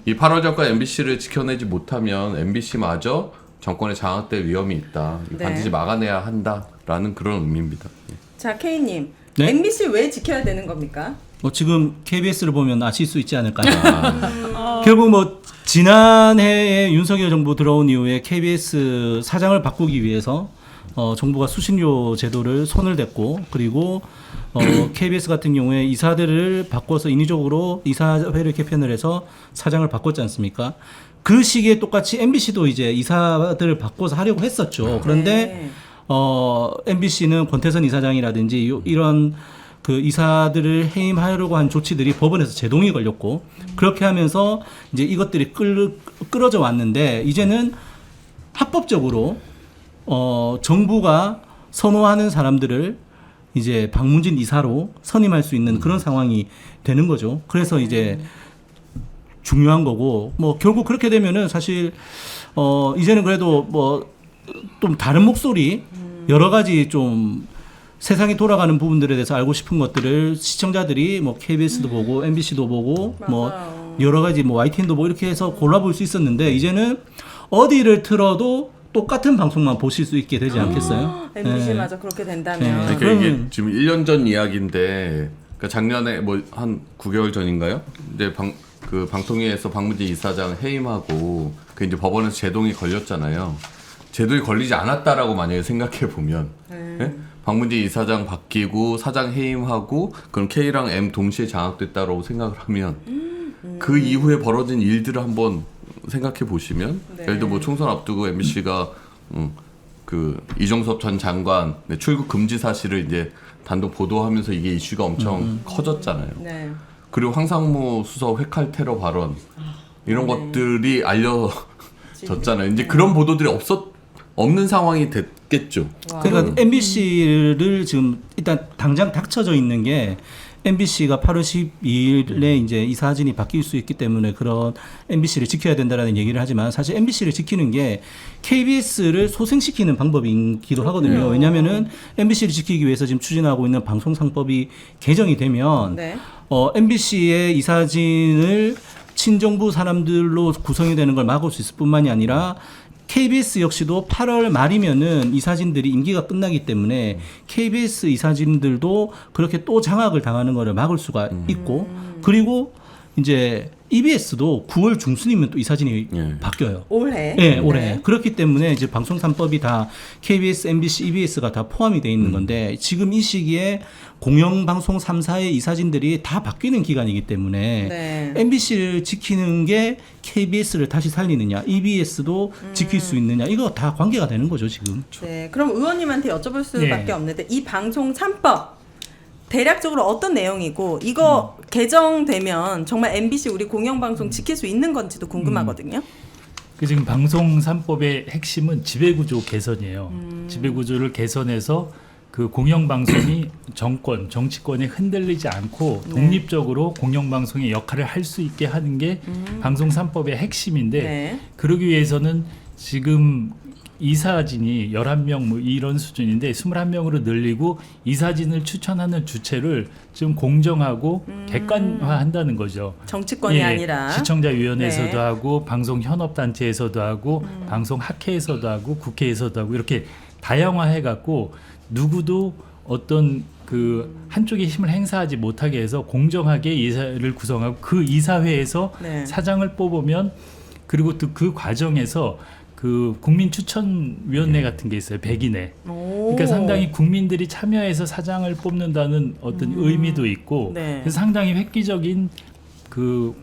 Speaker 1: 이 8월 전까지 MBC를 지켜내지 못하면 MBC마저 정권에 장악될 위험이 있다.
Speaker 9: 네.
Speaker 1: 반드시 막아내야 한다라는 그런 의미입니다.
Speaker 9: 자, K님.
Speaker 5: 네?
Speaker 9: MBC 왜 지켜야 되는 겁니까?
Speaker 5: 지금 KBS를 보면 아실 수 있지 않을까요? 결국 뭐 지난해에 윤석열 정부 들어온 이후에 KBS 사장을 바꾸기 위해서 정부가 수신료 제도를 손을 댔고 그리고 KBS 같은 경우에 이사들을 바꿔서 인위적으로 이사회를 개편을 해서 사장을 바꿨지 않습니까? 그 시기에 똑같이 MBC도 이제 이사들을 바꿔서 하려고 했었죠. 그런데 MBC는 권태선 이사장이라든지 이런 그 이사들을 해임하려고 한 조치들이 법원에서 제동이 걸렸고 그렇게 하면서 이제 이것들이 끌어져 왔는데 이제는 합법적으로 정부가 선호하는 사람들을 이제 박문진 이사로 선임할 수 있는 그런 상황이 되는 거죠. 그래서 이제 중요한 거고 뭐 결국 그렇게 되면은 사실 이제는 그래도 뭐 좀 다른 목소리 여러 가지 좀 세상이 돌아가는 부분들에 대해서 알고 싶은 것들을 시청자들이 뭐 KBS도 보고 MBC도 보고 뭐 여러 가지 뭐 YTN도 보고 이렇게 해서 골라볼 수 있었는데 이제는 어디를 틀어도 똑같은 방송만 보실 수 있게 되지 않겠어요?
Speaker 9: MBC 맞아 그렇게 된다면.
Speaker 1: 그러니까 이게 지금 1년 전 이야기인데 그러니까 작년에 뭐 한 9개월 전인가요? 이제 그 방통위에서 박문진 이사장 해임하고 그 이제 법원에서 제동이 걸렸잖아요. 제동이 걸리지 않았다라고 만약에 생각해 보면 예? 박문진 이사장 바뀌고 사장 해임하고 그럼 K랑 M 동시에 장악됐다라고 생각을 하면 그 이후에 벌어진 일들을 한번 생각해 보시면 예를 들어 뭐 총선 앞두고 MBC가 그 이종섭 전 장관 출국 금지 사실을 이제 단독 보도하면서 이게 이슈가 엄청 커졌잖아요.
Speaker 9: 네.
Speaker 1: 그리고 황상무 수석 회칼 테러 발언 이런 것들이 알려졌잖아요. 이제 그런 보도들이 없는 상황이 됐겠죠.
Speaker 5: 그러니까 MBC를 지금 일단 당장 닥쳐져 있는 게 MBC가 8월 12일에 이제 이 사진이 바뀔 수 있기 때문에 그런 MBC를 지켜야 된다라는 얘기를 하지만 사실 MBC를 지키는 게 KBS를 소생시키는 방법이기도 하거든요. 왜냐하면은 MBC를 지키기 위해서 지금 추진하고 있는 방송상법이 개정이 되면 MBC의 이 사진을 친정부 사람들로 구성이 되는 걸 막을 수 있을 뿐만이 아니라 KBS 역시도 8월 말이면은 이사진들이 임기가 끝나기 때문에 KBS 이사진들도 그렇게 또 장악을 당하는 것을 막을 수가 있고 그리고 이제 EBS도 9월 중순이면 또 이사진이 바뀌어요.
Speaker 9: 올해.
Speaker 5: 네, 올해. 그렇기 때문에 이제 방송 3법이 다 KBS, MBC, EBS가 다 포함이 돼 있는 건데 지금 이 시기에 공영방송 3사의 이사진들이 다 바뀌는 기간이기 때문에 MBC를 지키는 게 KBS를 다시 살리느냐, EBS도 지킬 수 있느냐 이거 다 관계가 되는 거죠 지금.
Speaker 9: 네, 그럼 의원님한테 여쭤볼 수밖에 없는데 이 방송 3법 대략적으로 어떤 내용이고 이거 개정되면 정말 MBC 우리 공영방송 지킬 수 있는 건지도 궁금하거든요.
Speaker 10: 그 지금 방송 3법의 핵심은 지배구조 개선이에요. 지배구조를 개선해서 그 공영방송이 정치권에 흔들리지 않고 독립적으로 공영방송의 역할을 할 수 있게 하는 게 방송 3법의 핵심인데 그러기 위해서는 지금 이사진이 11명 뭐 이런 수준인데 21명으로 늘리고 이사진을 추천하는 주체를 좀 공정하고 객관화한다는 거죠.
Speaker 9: 정치권이 아니라
Speaker 10: 시청자위원회에서도 하고 방송현업단체에서도 하고 방송학회에서도 하고 국회에서도 하고 이렇게 다양화해갖고 누구도 어떤 그 한쪽의 힘을 행사하지 못하게 해서 공정하게 이사를 구성하고 그 이사회에서 사장을 뽑으면 그리고 또 그 과정에서 그 국민추천위원회 같은 게 있어요. 100인에. 그러니까 상당히 국민들이 참여해서 사장을 뽑는다는 어떤 의미도 있고 그래서 상당히 획기적인 그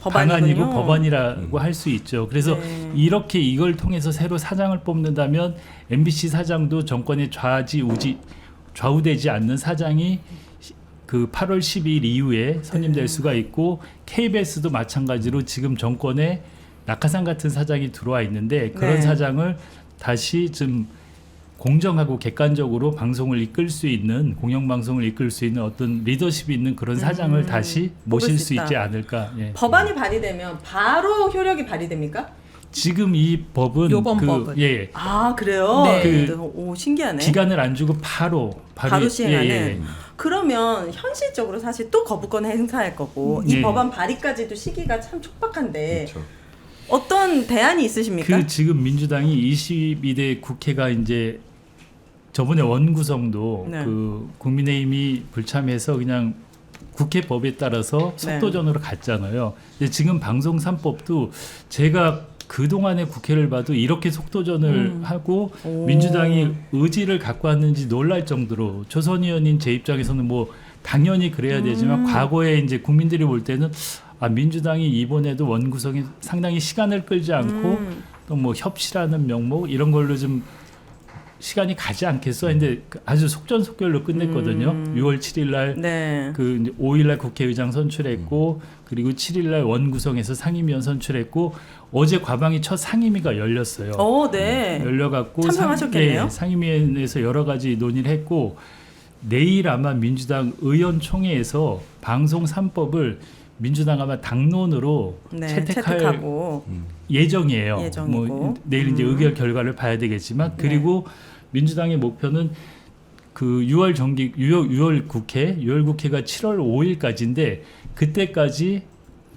Speaker 10: 방안이고 법안이라고 할 수 있죠. 그래서 이렇게 이걸 통해서 새로 사장을 뽑는다면 MBC 사장도 정권의 좌우되지 않는 사장이 그 8월 12일 이후에 선임될 수가 있고 KBS도 마찬가지로 지금 정권에 낙하산 같은 사장이 들어와 있는데 그런 사장을 다시 좀 공정하고 객관적으로 방송을 이끌 수 있는 공영방송을 이끌 수 있는 어떤 리더십이 있는 그런 사장을 다시 모실 수 있지 않을까.
Speaker 9: 법안이 발의되면 바로 효력이 발휘됩니까?
Speaker 10: 지금 이 법은
Speaker 2: 요번 법은
Speaker 9: 아 그래요? 오 신기하네.
Speaker 10: 기간을 안 주고 바로
Speaker 9: 시행하는. 그러면 현실적으로 사실 또 거부권 행사할 거고 이 법안 발의까지도 시기가 참 촉박한데 어떤 대안이 있으십니까?
Speaker 10: 그 지금 민주당이 22대 국회가 이제 저번에 원구성도 그 국민의힘이 불참해서 그냥 국회 법에 따라서 속도전으로 갔잖아요. 근데 지금 방송 3법도 제가 그동안의 국회를 봐도 이렇게 속도전을 하고 민주당이 의지를 갖고 왔는지 놀랄 정도로 조선 의원인 제 입장에서는 뭐 당연히 그래야 되지만 과거에 이제 국민들이 볼 때는 민주당이 이번에도 원구성에 상당히 시간을 끌지 않고 또 뭐 협치라는 명목 이런 걸로 좀 시간이 가지 않겠어 했는데 아주 속전속결로 끝냈거든요. 6월 7일 날 그 5일 날 국회의장 선출했고 그리고 7일 날 원구성에서 상임위원 선출했고 어제 과방위 첫 상임위가 열렸어요. 열려갖고
Speaker 9: 참석하셨겠네요.
Speaker 10: 상임위원회에서 여러 가지 논의를 했고 내일 아마 민주당 의원총회에서 방송 3법을 민주당 아마 당론으로 채택할 예정이에요. 뭐 내일 이제 의결 결과를 봐야 되겠지만 그리고 민주당의 목표는 그 6월 국회가 7월 5일까지인데 그때까지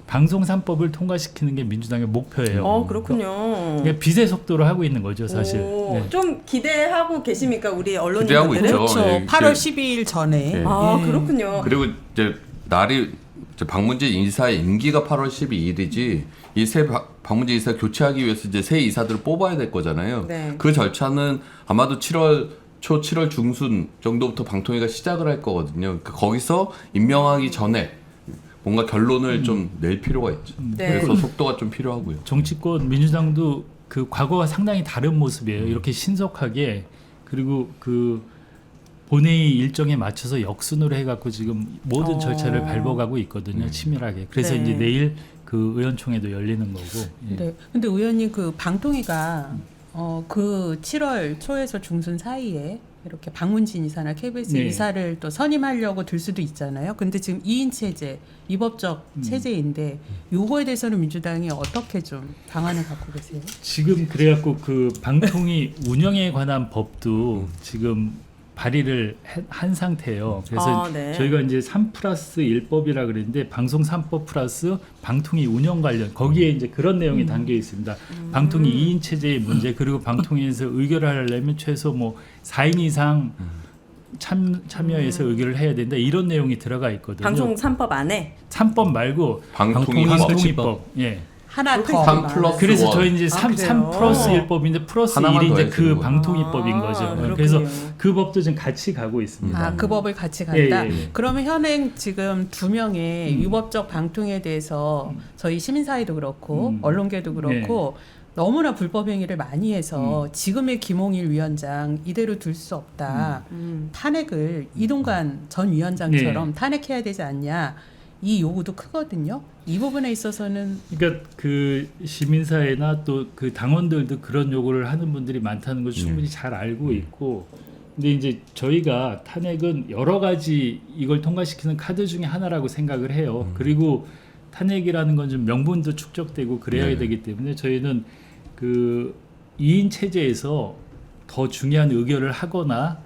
Speaker 10: 방송 3법을 통과시키는 게 민주당의 목표예요.
Speaker 9: 그렇군요.
Speaker 10: 그러니까 빛의 속도로 하고 있는 거죠, 사실.
Speaker 9: 좀 기대하고 계십니까, 우리 언론인들은?
Speaker 1: 기대하고 있죠.
Speaker 2: 그렇죠. 8월 12일 전에.
Speaker 9: 그렇군요.
Speaker 1: 그리고 이제 날이 박문진 이사의 임기가 8월 12일이지 이 새 박문진 이사 교체하기 위해서 이제 새 이사들을 뽑아야 될 거잖아요. 그 절차는 아마도 7월 초 7월 중순 정도부터 방통위가 시작을 할 거거든요. 그러니까 거기서 임명하기 전에 뭔가 결론을 좀 낼 필요가 있죠. 그래서 속도가 좀 필요하고요.
Speaker 10: 정치권 민주당도 그 과거와 상당히 다른 모습이에요. 이렇게 신속하게 그리고 그 본회의 일정에 맞춰서 역순으로 해갖고 지금 모든 절차를 밟아가고 있거든요. 치밀하게. 그래서 이제 내일 그 의원총회도 열리는 거고.
Speaker 2: 네. 근데 의원님 그 방통위가 그 7월 초에서 중순 사이에 이렇게 박문진 이사나 KBS 이사를 또 선임하려고 들 수도 있잖아요. 근데 지금 2인 체제, 위법적 체제인데 요거에 대해서는 민주당이 어떻게 좀 방안을 갖고 계세요?
Speaker 10: 지금 그래갖고 그 방통위 운영에 관한 법도 지금 발의를 한 상태예요. 그래서 저희가 이제 3+1법이라 그랬는데 방송 3법 플러스 방통위 운영 관련 거기에 이제 그런 내용이 담겨 있습니다. 방통위 2인 체제의 문제 그리고 방통위에서 의결을 하려면 최소 뭐 4인 이상 참여해서 의결을 해야 된다 이런 내용이 들어가 있거든요.
Speaker 9: 방송 3법 안에?
Speaker 10: 3법 말고 방통위법. 예.
Speaker 2: 하나 더.
Speaker 1: 3 플러스
Speaker 10: 그래서
Speaker 1: 1.
Speaker 10: 저희 이제 3 플러스 1법인데 플러스 1이 이제 그 방통위법인 거죠. 그래서 그 법도 지금 같이 가고 있습니다.
Speaker 2: 그 법을 같이 간다.
Speaker 10: 예.
Speaker 2: 그러면 현행 지금 2명의 위법적 방통에 대해서 저희 시민사회도 그렇고 언론계도 그렇고 너무나 불법 행위를 많이 해서 지금의 김홍일 위원장 이대로 둘 수 없다. 탄핵을 이동관 전 위원장처럼 탄핵해야 되지 않냐. 이 요구도 크거든요. 이 부분에 있어서는
Speaker 10: 그러니까 그 시민사회나 또 그 당원들도 그런 요구를 하는 분들이 많다는 걸 충분히 잘 알고 있고 근데 이제 저희가 탄핵은 여러 가지 이걸 통과시키는 카드 중에 하나라고 생각을 해요. 그리고 탄핵이라는 건 좀 명분도 축적되고 그래야 되기 때문에 저희는 그 2인 체제에서 더 중요한 의결을 하거나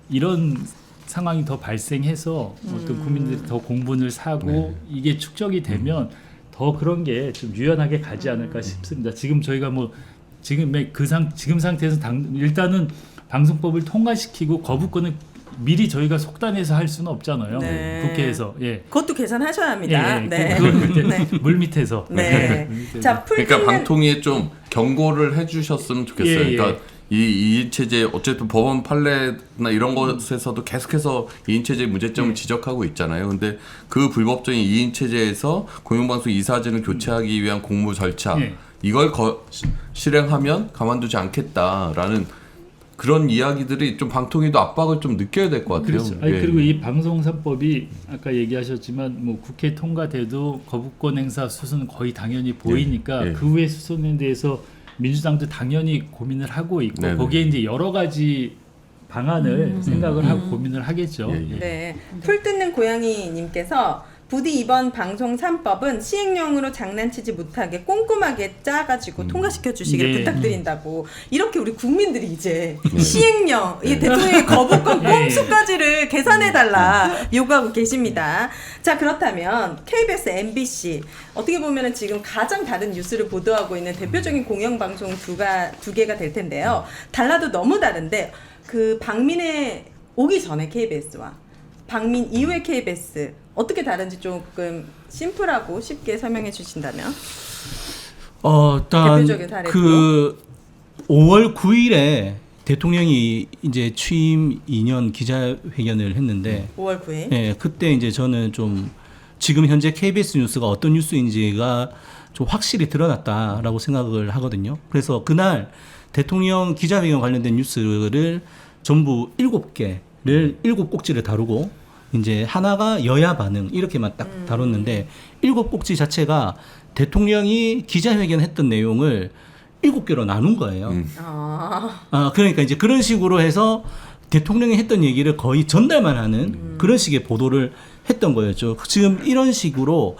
Speaker 10: 이런 상황이 더 발생해서 어떤 국민들이 더 공분을 사고 이게 축적이 되면 더 그런 게 좀 유연하게 가지 않을까 싶습니다. 지금 저희가 뭐 지금 상태에서 일단은 방송법을 통과시키고 거부권을 미리 저희가 속단해서 할 수는 없잖아요. 국회에서.
Speaker 9: 그것도 계산하셔야 합니다.
Speaker 10: 그건 물 밑에서.
Speaker 9: 자,
Speaker 1: 그러니까 방통위에 좀 경고를 해주셨으면 좋겠어요. 그러니까 이 2인 체제 어쨌든 법원 판례나 이런 것에서도 계속해서 2인 체제의 문제점을 지적하고 있잖아요. 근데 그 불법적인 2인 체제에서 공영방송 이사진을 교체하기 위한 공모 절차 이걸 실행하면 가만두지 않겠다라는 그런 이야기들이 좀 방통위도 압박을 좀 느껴야 될 것 같아요.
Speaker 10: 그렇죠. 그리고 이 방송 3법이 아까 얘기하셨지만 뭐 국회 통과돼도 거부권 행사 수순은 거의 당연히 보이니까 그 후에 수순에 대해서 민주당도 당연히 고민을 하고 있고 거기에 이제 여러 가지 방안을 생각을 하고 고민을 하겠죠.
Speaker 9: 풀 뜯는 고양이님께서 부디 이번 방송 3법은 시행령으로 장난치지 못하게 꼼꼼하게 짜가지고 통과시켜 주시길 부탁드린다고 이렇게 우리 국민들이 이제 시행령 이 대통령의 거부권 꼼수까지를 계산해달라 요구하고 계십니다. 자 그렇다면 KBS, MBC 어떻게 보면은 지금 가장 다른 뉴스를 보도하고 있는 대표적인 공영방송 두 개가 될 텐데요. 달라도 너무 다른데 그 박민혜 오기 전에 KBS와 방민 이후의 KBS 어떻게 다른지 조금 심플하고 쉽게 설명해 주신다면?
Speaker 5: 일단
Speaker 9: 대표적인 사례로.
Speaker 5: 그 5월 9일에 대통령이 이제 취임 2년 기자회견을 했는데
Speaker 9: 5월 9일.
Speaker 5: 네, 그때 이제 저는 좀 지금 현재 KBS 뉴스가 어떤 뉴스인지가 좀 확실히 드러났다라고 생각을 하거든요. 그래서 그날 대통령 기자회견 관련된 뉴스를 전부 7개를 7꼭지를 다루고 이제 하나가 여야 반응 이렇게만 딱 다뤘는데 7꼭지 자체가 대통령이 기자회견했던 내용을 7개로 나눈 거예요. 그러니까 이제 그런 식으로 해서 대통령이 했던 얘기를 거의 전달만 하는 그런 식의 보도를 했던 거였죠. 지금 이런 식으로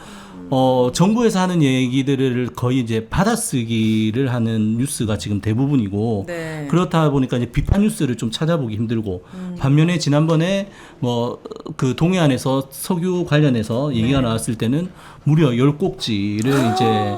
Speaker 5: 정부에서 하는 얘기들을 거의 이제 받아쓰기를 하는 뉴스가 지금 대부분이고
Speaker 9: 네.
Speaker 5: 그렇다 보니까 이제 비판 뉴스를 좀 찾아보기 힘들고 반면에 지난번에 뭐 그 동해안에서 석유 관련해서 얘기가 나왔을 때는 무려 10꼭지를 이제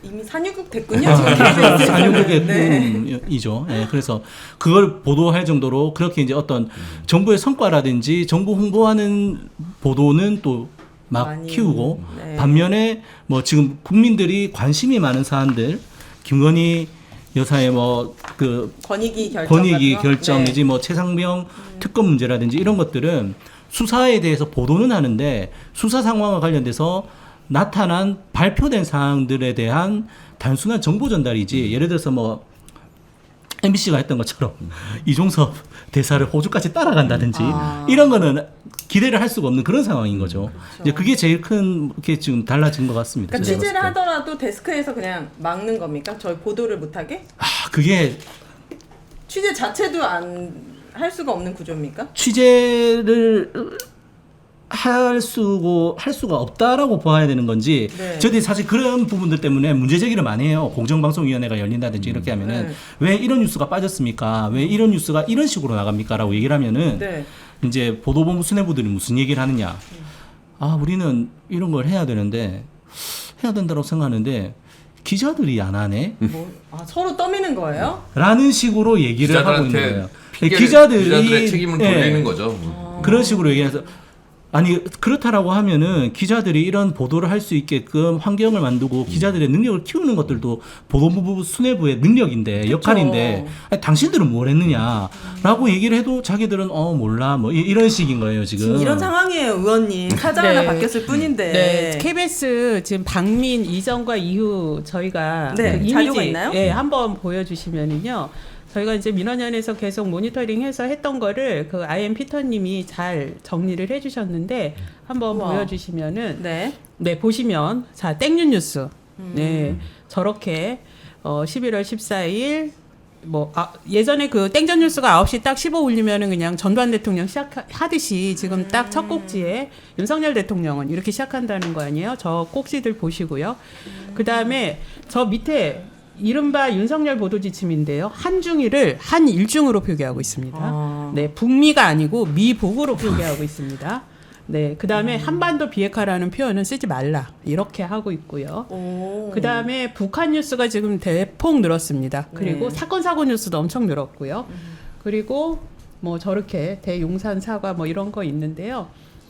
Speaker 9: 이미 산유국 됐군요. 지금
Speaker 5: 산유국의
Speaker 9: 네.
Speaker 5: 꿈이죠. 네, 그래서 그걸 보도할 정도로 그렇게 이제 어떤 정부의 성과라든지 정부 홍보하는 보도는 또 막
Speaker 9: 많이,
Speaker 5: 키우고
Speaker 9: 네.
Speaker 5: 반면에 뭐 지금 국민들이 관심이 많은 사안들 김건희 여사의 뭐 그
Speaker 9: 권익위 결정
Speaker 5: 권익위
Speaker 9: 같은 거?
Speaker 5: 결정 내지 뭐 최상병 특검 문제라든지 이런 것들은 수사에 대해서 보도는 하는데 수사 상황과 관련돼서 나타난 발표된 사항들에 대한 단순한 정보 전달이지 예를 들어서 뭐 MBC가 했던 것처럼 이종섭 대사를 호주까지 따라간다든지 이런 거는 기대를 할 수가 없는 그런 상황인 거죠. 이제 그게 제일 큰 게 지금 달라진 것 같습니다.
Speaker 9: 그러니까
Speaker 5: 제가
Speaker 9: 취재를
Speaker 5: 봤을 때.
Speaker 9: 하더라도 데스크에서 그냥 막는 겁니까? 저희 보도를 못하게?
Speaker 5: 그게
Speaker 9: 취재 자체도 안 할 수가 없는 구조입니까?
Speaker 5: 취재를 할 수가 없다라고 봐야 되는 건지
Speaker 9: 네.
Speaker 5: 저희들이 사실 그런 부분들 때문에 문제 제기를 많이 해요. 공정방송위원회가 열린다든지 이렇게 하면은 왜 이런 뉴스가 빠졌습니까? 왜 이런 뉴스가 이런 식으로 나갑니까? 라고 얘기를 하면은
Speaker 9: 네.
Speaker 5: 이제 보도본부 수뇌부들이 무슨 얘기를 하느냐. 우리는 이런 걸 해야 되는데 해야 된다고 생각하는데 기자들이 안 하네?
Speaker 9: 서로 떠미는 거예요?
Speaker 5: 라는 식으로 얘기를 하고 있는
Speaker 1: 기자들한테
Speaker 5: 거예요.
Speaker 1: 기자들의 책임을 돌리는 거죠.
Speaker 5: 그런 식으로 얘기해서 아니 그렇다라고 하면은 기자들이 이런 보도를 할 수 있게끔 환경을 만들고 기자들의 능력을 키우는 것들도 보도부 수뇌부의 능력인데
Speaker 9: 그쵸.
Speaker 5: 역할인데 아니, 당신들은 뭘 했느냐라고 얘기를 해도 자기들은 몰라 뭐 이런 식인 거예요 지금.
Speaker 9: 이런 상황이에요, 의원님. 사장 하나
Speaker 2: 네.
Speaker 9: 바뀌었을 뿐인데.
Speaker 2: 네, KBS 지금 방민 이전과 이후 저희가
Speaker 9: 네,
Speaker 2: 그
Speaker 9: 자료가
Speaker 2: 이미지
Speaker 9: 있나요?
Speaker 2: 한번 보여주시면은요. 저희가 이제 민원연에서 계속 모니터링해서 했던 거를 그 IM 피터님이 잘 정리를 해주셨는데 한번
Speaker 9: 우와.
Speaker 2: 보여주시면은
Speaker 9: 네.
Speaker 2: 네 보시면 자 땡뉴 뉴스 네 저렇게 11월 14일 뭐 예전에 그 땡전 뉴스가 9시 딱 15 울리면은 그냥 전두환 대통령 시작하듯이 지금 딱 첫 꼭지에 윤석열 대통령은 이렇게 시작한다는 거 아니에요? 저 꼭지들 보시고요. 그 다음에 저 밑에 이른바 윤석열 보도지침인데요. 한중일을 한일중으로 표기하고 있습니다. 네, 북미가 아니고 미북으로 표기하고 있습니다. 네, 그 다음에 한반도 비핵화라는 표현은 쓰지 말라 이렇게 하고 있고요. 그 다음에 북한 뉴스가 지금 대폭 늘었습니다. 그리고 사건 사고 뉴스도 엄청 늘었고요. 그리고 뭐 저렇게 대용산 사과 뭐 이런 거 있는데요.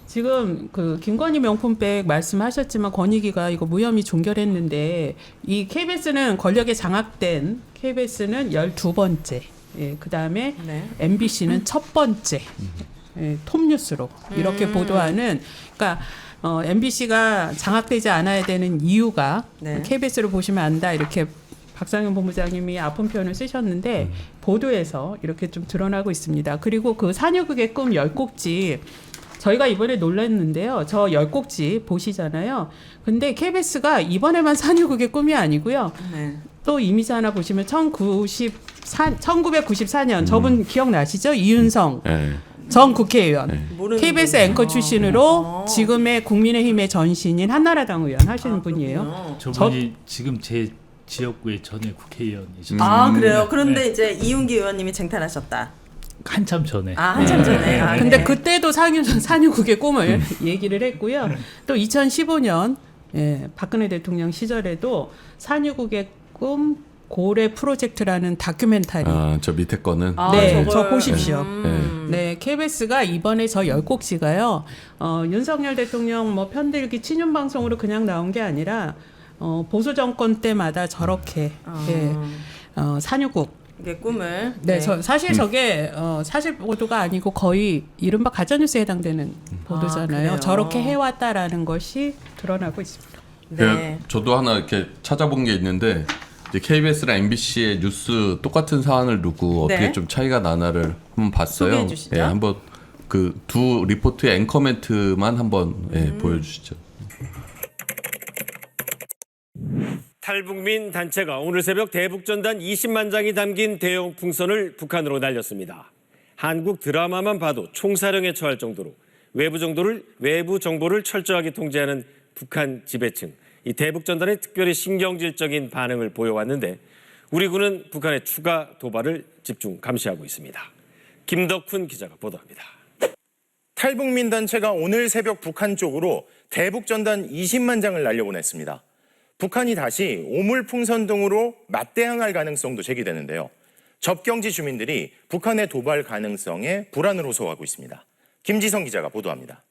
Speaker 2: 지금 그 김건희 명품백 말씀하셨지만 권익위가 이거 무혐의 종결했는데 이 KBS는 권력에 장악된 KBS는 12번째. 예, 그다음에
Speaker 9: 네.
Speaker 2: MBC는 첫 번째. 예, 톱뉴스로 이렇게 보도하는 그러니까 MBC가 장악되지 않아야 되는 이유가
Speaker 9: 네.
Speaker 2: KBS를 보시면 안다 이렇게 박상현 본부장님이 아픈 표현을 쓰셨는데 보도에서 이렇게 좀 드러나고 있습니다. 그리고 그 산유국의 꿈 10꼭지 저희가 이번에 놀랐는데요. 저 10꼭지 보시잖아요. 근데 KBS가 이번에만 산유국의 꿈이 아니고요.
Speaker 9: 네.
Speaker 2: 또 이미지 하나 보시면 1994년 저분 기억나시죠? 이윤성 전 국회의원.
Speaker 9: 모르는
Speaker 2: KBS
Speaker 9: 분이요.
Speaker 2: 앵커 출신으로 지금의 국민의힘의 전신인 한나라당 의원 하시는 분이에요.
Speaker 10: 저분이 지금 제 지역구의 전에 국회의원이셨어요.
Speaker 9: 그래요. 그런데 이제 이윤기 의원님이 쟁탈하셨다.
Speaker 10: 한참 전에.
Speaker 9: 한참 전에.
Speaker 2: 근데
Speaker 9: 네.
Speaker 2: 그때도 산유국의 꿈을 얘기를 했고요. 또 2015년 박근혜 대통령 시절에도 산유국의 꿈 고래 프로젝트라는 다큐멘터리.
Speaker 1: 저 밑에 거는
Speaker 2: 네,
Speaker 9: 저걸-
Speaker 2: 저 보십시오.
Speaker 1: 네.
Speaker 2: 네, KBS가 이번에 저 10곡지가요. 윤석열 대통령 뭐 편들기 친윤 방송으로 그냥 나온 게 아니라 보수 정권 때마다 저렇게 산유국.
Speaker 9: 이게 꿈을.
Speaker 2: 네, 사실 저게 사실 보도가 아니고 거의 이른바 가짜뉴스에 해당되는 보도잖아요.
Speaker 9: 그래요?
Speaker 2: 저렇게 해왔다라는 것이 드러나고 있습니다.
Speaker 9: 네.
Speaker 1: 저도 하나 이렇게 찾아본 게 있는데 이제 KBS랑 MBC의 뉴스 똑같은 사안을 두고 어떻게
Speaker 9: 네.
Speaker 1: 좀 차이가 나나를 한번 봤어요.
Speaker 9: 소개해 주시죠.
Speaker 1: 예, 한번 그 두 리포트의 앵커멘트만 한번 보여주시죠.
Speaker 11: 탈북민 단체가 오늘 새벽 대북전단 20만 장이 담긴 대형 풍선을 북한으로 날렸습니다. 한국 드라마만 봐도 총사령에 처할 정도로 외부 정보를 철저하게 통제하는 북한 지배층. 이 대북전단에 특별히 신경질적인 반응을 보여왔는데 우리 군은 북한의 추가 도발을 집중 감시하고 있습니다. 김덕훈 기자가 보도합니다.
Speaker 12: 탈북민 단체가 오늘 새벽 북한 쪽으로 대북전단 20만 장을 날려보냈습니다. 북한이 다시 오물풍선 등으로 맞대항할 가능성도 제기되는데요. 접경지 주민들이 북한의 도발 가능성에 불안을 호소하고 있습니다. 김지성 기자가 보도합니다.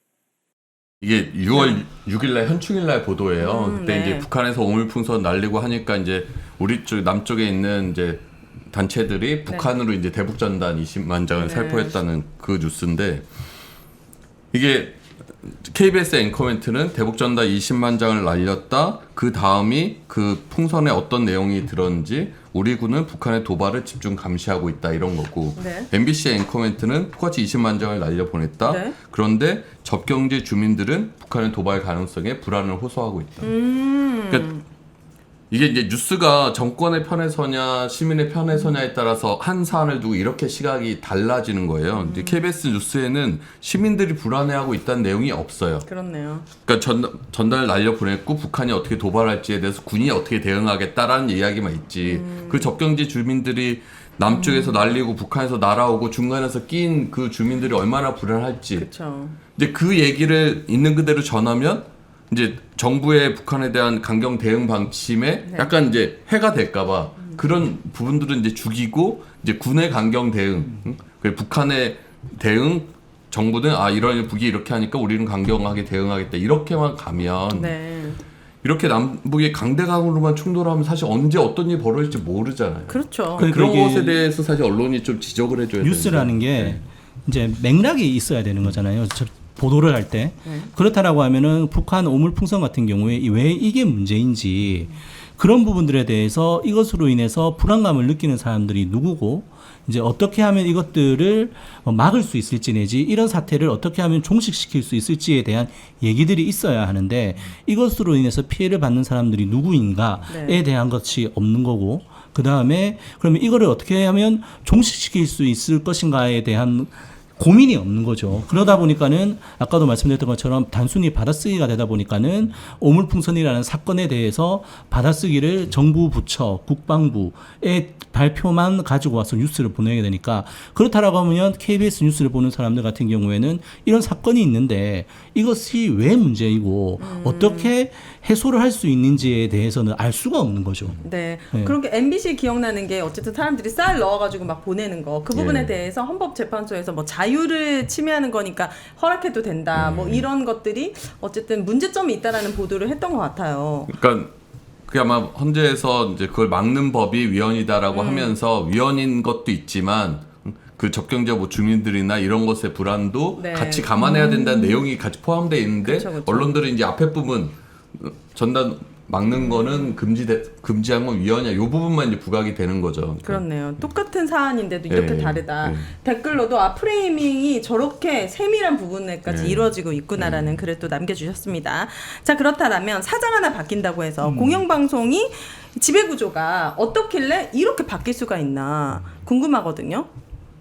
Speaker 1: 이게 6월 6일날 현충일날 보도예요. 그때
Speaker 9: 네.
Speaker 1: 이제 북한에서 오물풍선 날리고 하니까 이제 우리 쪽 남쪽에 있는 이제 단체들이 북한으로 이제 대북전단 20만 장을 살포했다는 그 뉴스인데 이게 KBS 앵커멘트는 대북전단 20만 장을 날렸다. 그 다음이 그 풍선에 어떤 내용이 들었는지 우리 군은 북한의 도발을 집중 감시하고 있다 이런 거고
Speaker 9: 네.
Speaker 1: MBC 앵커멘트는 똑같이 20만 장을 날려보냈다.
Speaker 9: 네.
Speaker 1: 그런데 접경지 주민들은 북한의 도발 가능성에 불안을 호소하고 있다. 그러니까 이게 이제 뉴스가 정권의 편에 서냐 시민의 편에 서냐에 따라서 한 사안을 두고 이렇게 시각이 달라지는 거예요. 이제 KBS 뉴스에는 시민들이 불안해하고 있다는 내용이 없어요.
Speaker 9: 그렇네요.
Speaker 1: 그러니까 전단을 날려보냈고 북한이 어떻게 도발할지에 대해서 군이 어떻게 대응하겠다라는 이야기만 있지. 그 접경지 주민들이 남쪽에서 날리고 북한에서 날아오고 중간에서 낀 그 주민들이 얼마나 불안할지.
Speaker 9: 그렇죠.
Speaker 1: 이제 그 얘기를 있는 그대로 전하면 이제 정부의 북한에 대한 강경 대응 방침에 약간 이제 해가 될까봐 그런 부분들은 이제 죽이고 이제 군의 강경 대응, 그 북한의 대응 정부는 이런 북이 이렇게 하니까 우리는 강경하게 대응하겠다 이렇게만 가면 이렇게 남북이 강대강으로만 충돌하면 사실 언제 어떤 일이 벌어질지 모르잖아요.
Speaker 9: 그렇죠.
Speaker 1: 그런 것에 대해서 사실 언론이 좀 지적을 해줘야 돼요.
Speaker 5: 뉴스라는 게 이제 맥락이 있어야 되는 거잖아요. 보도를 할 때 그렇다라고 하면은 북한 오물풍선 같은 경우에 왜 이게 문제인지 그런 부분들에 대해서 이것으로 인해서 불안감을 느끼는 사람들이 누구고 이제 어떻게 하면 이것들을 막을 수 있을지 내지 이런 사태를 어떻게 하면 종식시킬 수 있을지에 대한 얘기들이 있어야 하는데 이것으로 인해서 피해를 받는 사람들이 누구인가에 대한 것이 없는 거고 그 다음에 그러면 이거를 어떻게 하면 종식시킬 수 있을 것인가에 대한 고민이 없는 거죠. 그러다 보니까는 아까도 말씀드렸던 것처럼 단순히 받아쓰기가 되다 보니까는 오물풍선이라는 사건에 대해서 받아쓰기를 정부 부처, 국방부의 발표만 가지고 와서 뉴스를 보내게 되니까 그렇다라고 하면 KBS 뉴스를 보는 사람들 같은 경우에는 이런 사건이 있는데 이것이 왜 문제이고 어떻게 해소를 할 수 있는지에 대해서는 알 수가 없는 거죠.
Speaker 9: 네. 그런 게 MBC 기억나는 게 어쨌든 사람들이 쌀 넣어가지고 막 보내는 거 그 부분에 대해서 헌법재판소에서 뭐 자유를 침해하는 거니까 허락해도 된다 뭐 이런 것들이 어쨌든 문제점이 있다라는 보도를 했던 것 같아요.
Speaker 1: 그러니까 그게 아마 헌재에서 이제 그걸 막는 법이 위헌이다라고 하면서 위헌인 것도 있지만 그 접경지 뭐 주민들이나 이런 것의 불안도 같이 감안해야 된다는 내용이 같이 포함되어 있는데 언론들은 이제 앞에 부분 전단 막는 거는 금지한 건 위헌이야. 이 부분만 이제 부각이 되는 거죠.
Speaker 9: 그렇네요. 똑같은 사안인데도 이렇게 다르다. 댓글로도 프레이밍이 저렇게 세밀한 부분에까지 이루어지고 있구나라는 글을 또 남겨주셨습니다. 자, 그렇다면 사장 하나 바뀐다고 해서 공영방송이 지배구조가 어떻길래 이렇게 바뀔 수가 있나 궁금하거든요.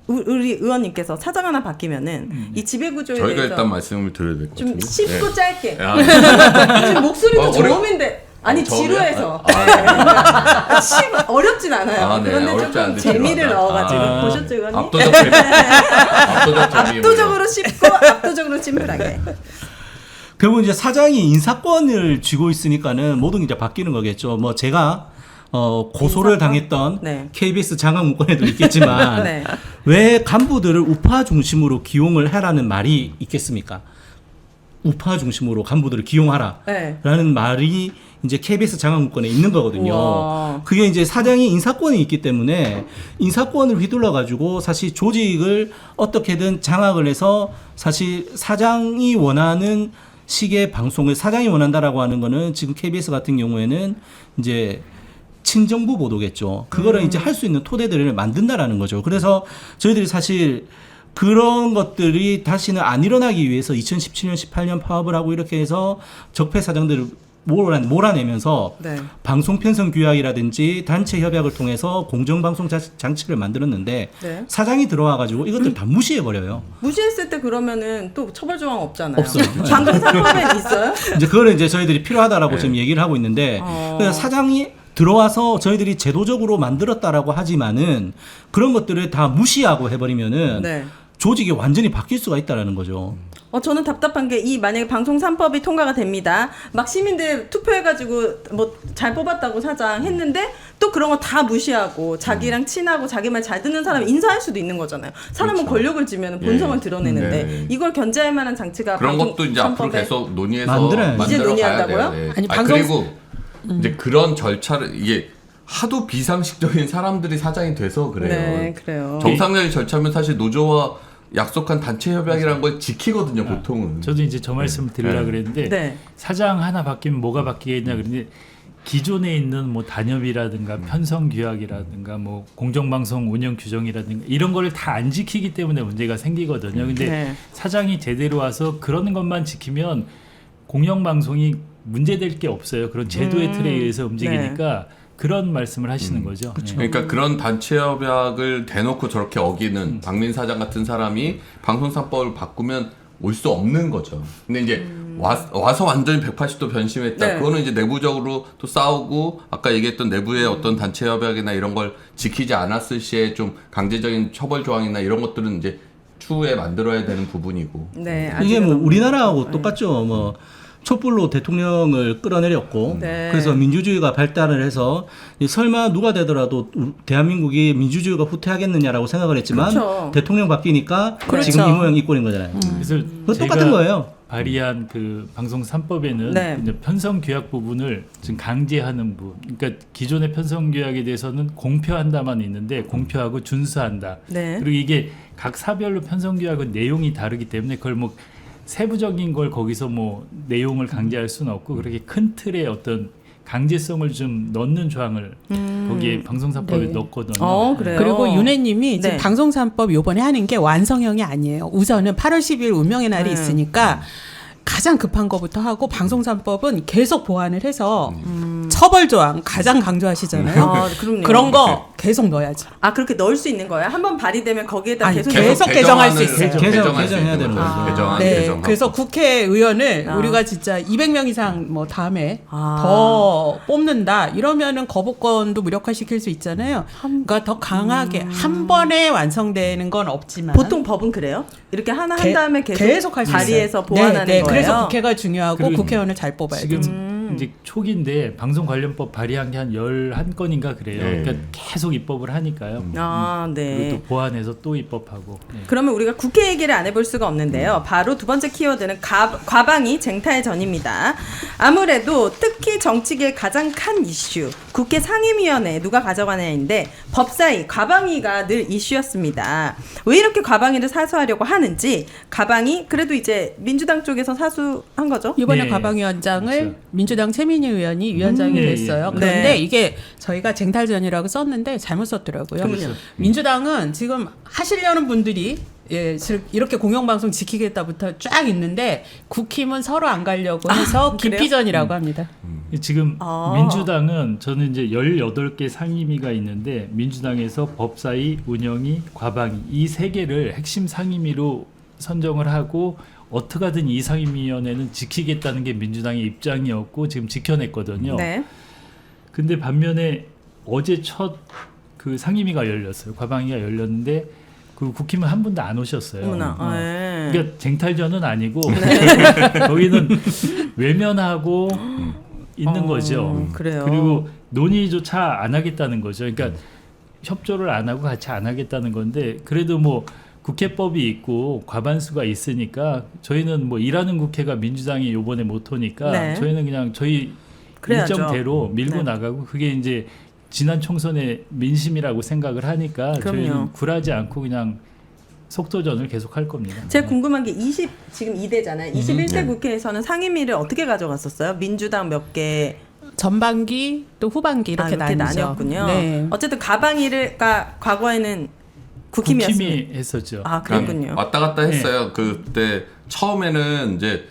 Speaker 9: 우리 의원님께서 사장 하나 바뀌면은 이 지배구조에
Speaker 1: 저희가
Speaker 9: 대해서
Speaker 1: 일단 말씀을 드려야 될 것 같은데.
Speaker 9: 좀 쉽고 짧게.
Speaker 1: 네.
Speaker 9: 지금 목소리도 저음인데 아니 지루해서 어렵진 않아요. 그런데 조금 재미를 넣어가지고 보셨죠, 의원님? 압도적으로 쉽고 압도적으로 심플하게.
Speaker 5: 그러면 이제 사장이 인사권을 쥐고 있으니까는 모든 게 이제 바뀌는 거겠죠. 뭐 제가 고소를 당했던
Speaker 9: 네.
Speaker 5: KBS 장악 문건에도 있겠지만
Speaker 9: 네.
Speaker 5: 왜 간부들을 우파 중심으로 기용을 하라는 말이 있겠습니까? 우파 중심으로 간부들을 기용하라라는
Speaker 9: 네.
Speaker 5: 말이 이제 KBS 장악 문건에 있는 거거든요.
Speaker 9: 우와.
Speaker 5: 그게 이제 사장이 인사권이 있기 때문에 인사권을 휘둘러 가지고 사실 조직을 어떻게든 장악을 해서 사실 사장이 원하는 식의 방송을 사장이 원한다라고 하는 거는 지금 KBS 같은 경우에는 이제 친정부 보도겠죠. 그거를 이제 할 수 있는 토대들을 만든다라는 거죠. 그래서 저희들이 사실 그런 것들이 다시는 안 일어나기 위해서 2017년, 18년 파업을 하고 이렇게 해서 적폐 사장들을 몰아내면서
Speaker 9: 네.
Speaker 5: 방송 편성 규약이라든지 단체 협약을 통해서 공정방송 장치를 만들었는데
Speaker 9: 네.
Speaker 5: 사장이 들어와 가지고 이것들 다 무시해 버려요.
Speaker 9: 무시했을 때 그러면은 또 처벌 조항 없잖아요.
Speaker 5: 없어요.
Speaker 9: 방송사법엔 있어요?
Speaker 5: 이제 그거를 이제 저희들이 필요하다라고 지금 얘기를 하고 있는데 그래서 사장이 들어와서 저희들이 제도적으로 만들었다라고 하지만은 그런 것들을 다 무시하고 해버리면은
Speaker 9: 네.
Speaker 5: 조직이 완전히 바뀔 수가 있다라는 거죠.
Speaker 9: 저는 답답한 게 만약에 방송 3법이 통과가 됩니다. 막 시민들 투표해가지고 뭐 잘 뽑았다고 사장 했는데 또 그런 거 다 무시하고 자기랑 친하고 자기 말 잘 듣는 사람 인사할 수도 있는 거잖아요. 사람은
Speaker 1: 그렇죠.
Speaker 9: 권력을 쥐면 본성을
Speaker 1: 예.
Speaker 9: 드러내는데
Speaker 1: 네.
Speaker 9: 이걸 견제할 만한 장치가
Speaker 1: 그런
Speaker 9: 방송
Speaker 1: 것도 이제 앞으로
Speaker 9: 3법에
Speaker 1: 계속 논의해서
Speaker 5: 만들어야죠.
Speaker 9: 이제
Speaker 1: 만들어 가야
Speaker 9: 논의한다고요?
Speaker 1: 돼요. 네.
Speaker 2: 아니, 방송-
Speaker 1: 그리고 이제 그런 절차를 이게 하도 비상식적인 사람들이 사장이 돼서 그래요.
Speaker 9: 네, 그래요.
Speaker 1: 정상적인 절차면 사실 노조와 약속한 단체 협약이라는 걸 지키거든요, 보통은.
Speaker 10: 저도 이제 저 말씀을 드리려고 그랬는데
Speaker 9: 네.
Speaker 10: 사장 하나 바뀌면 뭐가 바뀌겠냐 그랬는데 기존에 있는 뭐 단협이라든가 편성 규약이라든가 뭐 공정방송 운영 규정이라든가 이런 거를 다 안 지키기 때문에 문제가 생기거든요. 근데
Speaker 9: 네.
Speaker 10: 사장이 제대로 와서 그런 것만 지키면 공영방송이 문제될 게 없어요. 그런 제도의 틀에 의해서 움직이니까 그런 말씀을 하시는 거죠. 네.
Speaker 1: 그러니까 그런 단체 협약을 대놓고 저렇게 어기는 박민 사장 같은 사람이 방송사법을 바꾸면 올 수 없는 거죠. 근데 이제 와서 완전히 180도 변심했다.
Speaker 9: 네.
Speaker 1: 그거는 이제 내부적으로 또 싸우고 아까 얘기했던 내부의 어떤 단체 협약이나 이런 걸 지키지 않았을 시에 좀 강제적인 처벌 조항이나 이런 것들은 이제 추후에 만들어야 되는 부분이고.
Speaker 9: 네,
Speaker 5: 이게 뭐
Speaker 9: 아직은
Speaker 5: 우리나라하고 똑같죠. 뭐 촛불로 대통령을 끌어내렸고
Speaker 9: 네.
Speaker 5: 그래서 민주주의가 발달을 해서 설마 누가 되더라도 대한민국이 민주주의가 후퇴하겠느냐라고 생각을 했지만
Speaker 9: 그렇죠.
Speaker 5: 대통령 바뀌니까
Speaker 2: 그렇죠.
Speaker 5: 지금 이 모양 이 꼴인 거잖아요.
Speaker 10: 그래서
Speaker 5: 그거 똑같은
Speaker 10: 제가
Speaker 5: 거예요.
Speaker 10: 발의한 그 방송 3법에는
Speaker 9: 네.
Speaker 10: 편성 규약 부분을 지금 강제하는 부분. 그러니까 기존의 편성 규약에 대해서는 공표한다만 있는데 공표하고 준수한다.
Speaker 9: 네.
Speaker 10: 그리고 이게 각 사별로 편성 규약은 내용이 다르기 때문에 그걸 뭐 세부적인 걸 거기서 뭐 내용을 강제할 수는 없고 그렇게 큰 틀의 어떤 강제성을 좀 넣는 조항을 거기에 방송사법에
Speaker 2: 네.
Speaker 10: 넣거든요.
Speaker 9: 그래요.
Speaker 2: 그리고 윤혜님이 지금
Speaker 9: 네.
Speaker 2: 방송3법 요번에 하는 게 완성형이 아니에요. 우선은 8월 10일 운명의 날이
Speaker 9: 네.
Speaker 2: 있으니까 가장 급한 거부터 하고 방송3법은 계속 보완을 해서 처벌 조항 가장 강조하시잖아요.
Speaker 9: 그럼요.
Speaker 2: 그런 거 계속 넣어야죠.
Speaker 9: 그렇게 넣을 수 있는 거예요? 한번 발의되면 거기에다
Speaker 2: 아니,
Speaker 9: 계속
Speaker 2: 계속 개정할 수 있어요.
Speaker 5: 개정해야 되는
Speaker 1: 거죠. 개정안
Speaker 2: 네,
Speaker 1: 개정하고.
Speaker 2: 그래서 국회의원을
Speaker 9: 아.
Speaker 2: 우리가 진짜 200명 이상 뭐 다음에
Speaker 9: 아.
Speaker 2: 더 뽑는다 이러면은 거부권도 무력화시킬 수 있잖아요. 그러니까 더 강하게 한 번에 완성되는 건 없지만
Speaker 9: 보통 법은 그래요? 이렇게 하나 한 다음에 계속
Speaker 2: 할 수
Speaker 9: 발의해서
Speaker 2: 있어요.
Speaker 9: 보완하는
Speaker 2: 네, 네.
Speaker 9: 거예요.
Speaker 2: 그래서 국회가 중요하고
Speaker 10: 그리고
Speaker 2: 국회의원을 잘 뽑아야
Speaker 10: 지금
Speaker 2: 되죠.
Speaker 10: 이제 초기인데 방송 관련법 발의한 게 한 11건인가 그래요.
Speaker 1: 네.
Speaker 10: 그러니까 계속 입법을 하니까요.
Speaker 9: 아,
Speaker 10: 그리고
Speaker 9: 네.
Speaker 10: 또 보완해서 또 입법하고. 네.
Speaker 9: 그러면 우리가 국회 얘기를 안 해볼 수가 없는데요. 바로 두 번째 키워드는 과방위 쟁탈 전입니다. 아무래도 특히 정치계의 가장 큰 이슈, 국회 상임위원회 누가 가져가냐인데 법사위 과방위가 늘 이슈였습니다. 왜 이렇게 과방위를 사수하려고 하는지 과방위 그래도 이제 민주당 쪽에서 사수한 거죠?
Speaker 2: 이번에
Speaker 10: 네.
Speaker 2: 과방위원장을
Speaker 10: 그렇죠.
Speaker 2: 민주당 최민희 의원이 위원장이
Speaker 10: 네,
Speaker 2: 됐어요.
Speaker 10: 예.
Speaker 2: 그런데
Speaker 9: 네.
Speaker 2: 이게 저희가 쟁탈전이라고 썼는데 잘못 썼더라고요.
Speaker 9: 그럼요.
Speaker 2: 민주당은 지금 하시려는 분들이 즉 이렇게 공영방송 지키겠다부터 쫙 있는데 국힘은 서로 안 가려고 해서
Speaker 9: 그래요?
Speaker 2: 기피전이라고 합니다.
Speaker 10: 지금
Speaker 9: 아.
Speaker 10: 민주당은 저는 이제 18개 상임위가 있는데 민주당에서 법사위, 운영위, 과방위 이 세 개를 핵심 상임위로 선정을 하고 어떻게 하든 이 상임위원회는 지키겠다는 게 민주당의 입장이었고 지금 지켜냈거든요.
Speaker 9: 네.
Speaker 10: 근데 반면에 어제 첫 그 상임위가 열렸어요. 과방위가 열렸는데 그 국힘은 한 분도 안 오셨어요.
Speaker 9: 어머나. 네.
Speaker 10: 그러니까 쟁탈전은 아니고 거기는 외면하고 있는 거죠.
Speaker 9: 그래요.
Speaker 10: 그리고 논의조차 안 하겠다는 거죠. 그러니까 협조를 안 하고 같이 안 하겠다는 건데 그래도 뭐 국회법이 있고 과반수가 있으니까 저희는 뭐 일하는 국회가 민주당이 요번에 모토니까
Speaker 9: 네.
Speaker 10: 저희는 그냥 저희
Speaker 9: 그래야죠.
Speaker 10: 일정대로 밀고
Speaker 9: 네.
Speaker 10: 나가고 그게 이제 지난 총선의 민심이라고 생각을 하니까
Speaker 9: 그럼요.
Speaker 10: 저희는 굴하지 않고 그냥 속도전을 계속할 겁니다.
Speaker 9: 제가 궁금한 게 지금 2대잖아요. 21대
Speaker 1: 네.
Speaker 9: 국회에서는 상임위를 어떻게 가져갔었어요? 민주당 몇 개?
Speaker 2: 전반기 또 후반기 이렇게,
Speaker 9: 이렇게
Speaker 2: 나뉘죠.
Speaker 9: 나뉘었군요.
Speaker 2: 네.
Speaker 9: 어쨌든 가방위가 과거에는 국힘이었습니다.
Speaker 10: 국힘이 했었죠.
Speaker 9: 아, 그랬군요.
Speaker 1: 왔다 갔다 했어요. 그때 처음에는 이제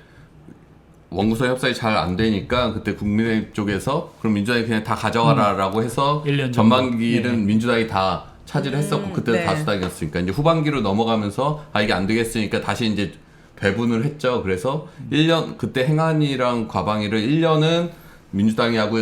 Speaker 1: 원구성 협상이 잘 안 되니까 그때 국민의힘 쪽에서 그럼 민주당이 그냥 다 가져가라라고 해서
Speaker 10: 1년 정도.
Speaker 1: 전반기는
Speaker 10: 네.
Speaker 1: 민주당이 다 차지를 했었고 그때는
Speaker 9: 네.
Speaker 1: 다수당이었으니까 이제 후반기로 넘어가면서 이게 안 되겠으니까 다시 이제 배분을 했죠. 그래서 1년 그때 행안위랑 과방위를 1년은 민주당이 하고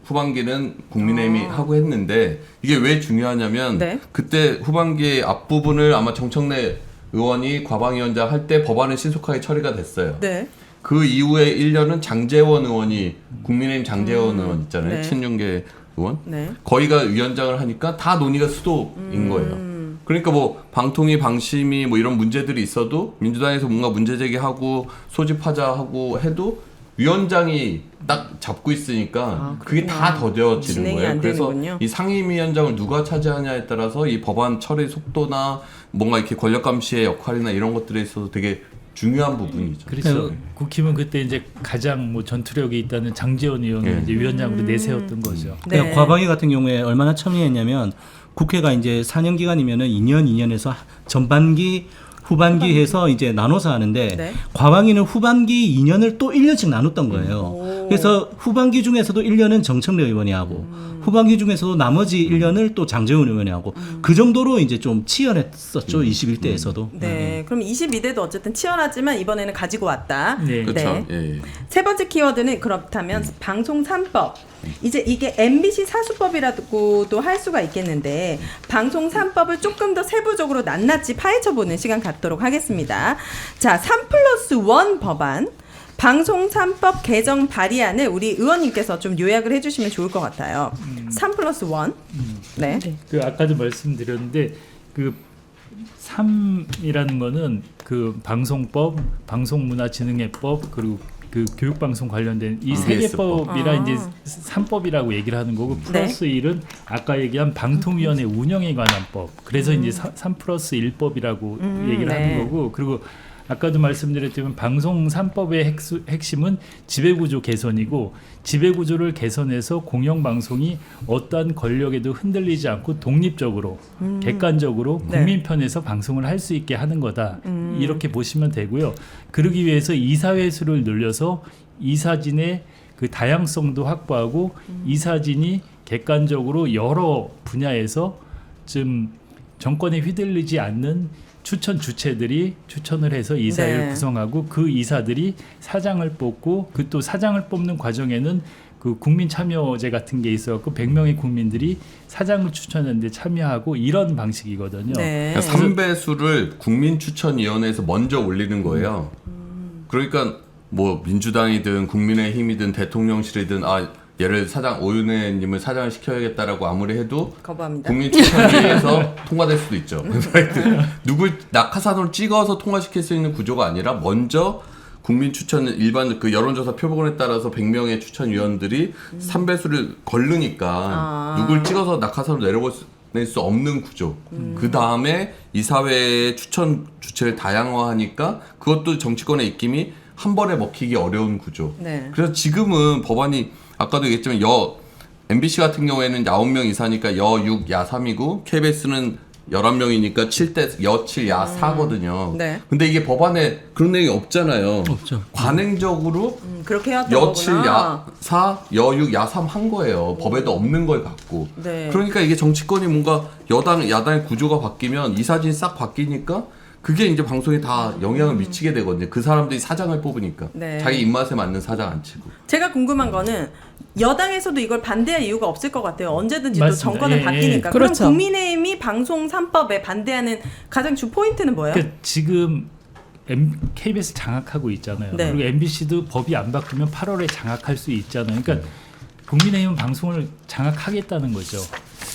Speaker 1: 후반기는 국민의힘이 하고 했는데 이게 왜 중요하냐면
Speaker 9: 네.
Speaker 1: 그때 후반기 앞부분을 아마 정청래 의원이 과방위원장 할 때 법안은 신속하게 처리가 됐어요.
Speaker 9: 네.
Speaker 1: 그 이후에 1년은 장제원 의원이 국민의힘 장제원 의원 있잖아요.
Speaker 9: 네.
Speaker 1: 친윤계 의원.
Speaker 9: 네.
Speaker 1: 거기가 위원장을 하니까 다 논의가 수도인 거예요. 그러니까 뭐 방통위 방심위 뭐 이런 문제들이 있어도 민주당에서 뭔가 문제 제기하고 소집하자 하고 해도 위원장이 딱 잡고 있으니까 그게 다 더뎌지는
Speaker 9: 진행이
Speaker 1: 거예요.
Speaker 9: 안
Speaker 1: 그래서
Speaker 9: 되는군요.
Speaker 1: 이 상임위원장을 누가 차지하냐에 따라서 이 법안 처리 속도나 뭔가 이렇게 권력 감시의 역할이나 이런 것들에 있어서 되게 중요한 부분이죠.
Speaker 10: 그렇죠. 국힘은 그때 이제 가장 뭐 전투력이 있다는 장제원 의원을
Speaker 1: 예.
Speaker 10: 이제 위원장으로 내세웠던 거죠.
Speaker 9: 네.
Speaker 5: 그러니까 과방위 같은 경우에 얼마나 첨예했냐면 국회가 이제 4년 기간이면은 2년에서 전반기 후반기 해서 이제 나눠서 하는데
Speaker 9: 네.
Speaker 5: 과방위는 후반기 2년을 또 1년씩 나눴던 거예요. 그래서 후반기 중에서도 1년은 정청래 의원이 하고 후반기 중에서도 나머지 1년을 또 장제원 의원이 하고 그 정도로 이제 좀 치열했었죠. 21대에서도.
Speaker 9: 네. 그럼 22대도 어쨌든 치열하지만 이번에는 가지고 왔다.
Speaker 10: 네.
Speaker 1: 그렇죠. 예.
Speaker 9: 세 번째 키워드는 그렇다면 방송 3법. 이제 이게 MBC 사수법이라고도 할 수가 있겠는데 방송 3법을 조금 더 세부적으로 낱낱이 파헤쳐보는 시간 갖도록 하겠습니다. 자, 3+1 법안 방송 3법 개정 발의안을 우리 의원님께서 좀 요약을 해주시면 좋을 것 같아요. 3+1. 네.
Speaker 10: 그 아까도 말씀드렸는데 그 3이라는 거는 그 방송법, 방송문화진흥회법 그리고 그 교육방송 관련된 이 세 개법이라 이제 3법이라고 얘기를 하는 거고 플러스 1은 아까 얘기한 방통위원회 운영에 관한 법. 그래서 이제 3+1법이라고 얘기를
Speaker 9: 네.
Speaker 10: 하는 거고 그리고 아까도 말씀드렸지만 방송 3법의 핵심은 지배구조 개선이고 지배구조를 개선해서 공영방송이 어떠한 권력에도 흔들리지 않고 독립적으로 객관적으로
Speaker 9: 네.
Speaker 10: 국민 편에서 방송을 할 수 있게 하는 거다. 이렇게 보시면 되고요. 그러기 위해서 이사회 수를 늘려서 이사진의 그 다양성도 확보하고 이사진이 객관적으로 여러 분야에서 좀 정권에 휘둘리지 않는 추천 주체들이 추천을 해서 이사회를
Speaker 9: 네.
Speaker 10: 구성하고 그 이사들이 사장을 뽑고 그 또 사장을 뽑는 과정에는 그 국민 참여제 같은 게 있어갖고 100명의 국민들이 사장을 추천하는데 참여하고 이런 방식이거든요.
Speaker 9: 네.
Speaker 1: 그러니까 3배수를 국민추천위원회에서 먼저 올리는 거예요. 그러니까 뭐 민주당이든 국민의힘이든 대통령실이든 얘를 오윤혜님을 사장을 시켜야겠다라고 아무리 해도
Speaker 9: 거부합니다.
Speaker 1: 국민추천위에서 통과될 수도 있죠. 누굴 낙하산으로 찍어서 통과시킬 수 있는 구조가 아니라 먼저 국민추천 일반 그 여론조사 표본에 따라서 100명의 추천위원들이 3배수를 걸르니까 누굴 찍어서 낙하산으로 내려보낼 수 없는 구조. 그 다음에 이사회의 추천 주체를 다양화하니까 그것도 정치권의 입김이 한 번에 먹히기 어려운 구조.
Speaker 9: 네.
Speaker 1: 그래서 지금은 법안이 아까도 얘기했지만 MBC 같은 경우에는 9명 이사니까 여 6, 야 3이고 KBS는 11명이니까 7대 여 7, 야 4거든요.
Speaker 9: 네.
Speaker 1: 근데 이게 법안에 그런 내용이 없잖아요.
Speaker 5: 없죠.
Speaker 1: 관행적으로
Speaker 9: 그렇게 해왔던
Speaker 1: 여
Speaker 9: 거구나.
Speaker 1: 7, 야 4, 여 6, 야 3 한 거예요. 법에도 없는 걸 갖고.
Speaker 9: 네.
Speaker 1: 그러니까 이게 정치권이 뭔가 여당, 야당의 구조가 바뀌면 이사진이 싹 바뀌니까 그게 이제 방송에 다 영향을 미치게 되거든요. 그 사람들이 사장을 뽑으니까.
Speaker 9: 네.
Speaker 1: 자기 입맛에 맞는 사장 안 치고.
Speaker 9: 제가 궁금한 거는 여당에서도 이걸 반대할 이유가 없을 것 같아요. 언제든지 또
Speaker 10: 맞습니다.
Speaker 9: 정권은
Speaker 10: 예,
Speaker 9: 바뀌니까.
Speaker 10: 예.
Speaker 9: 그럼
Speaker 2: 그렇죠.
Speaker 9: 국민의힘이 방송 3법에 반대하는 가장 주 포인트는 뭐예요?
Speaker 10: 그러니까 지금 KBS 장악하고 있잖아요.
Speaker 9: 네.
Speaker 10: 그리고 MBC도 법이 안 바뀌면 8월에 장악할 수 있잖아요. 그러니까 국민의힘은 방송을 장악하겠다는 거죠.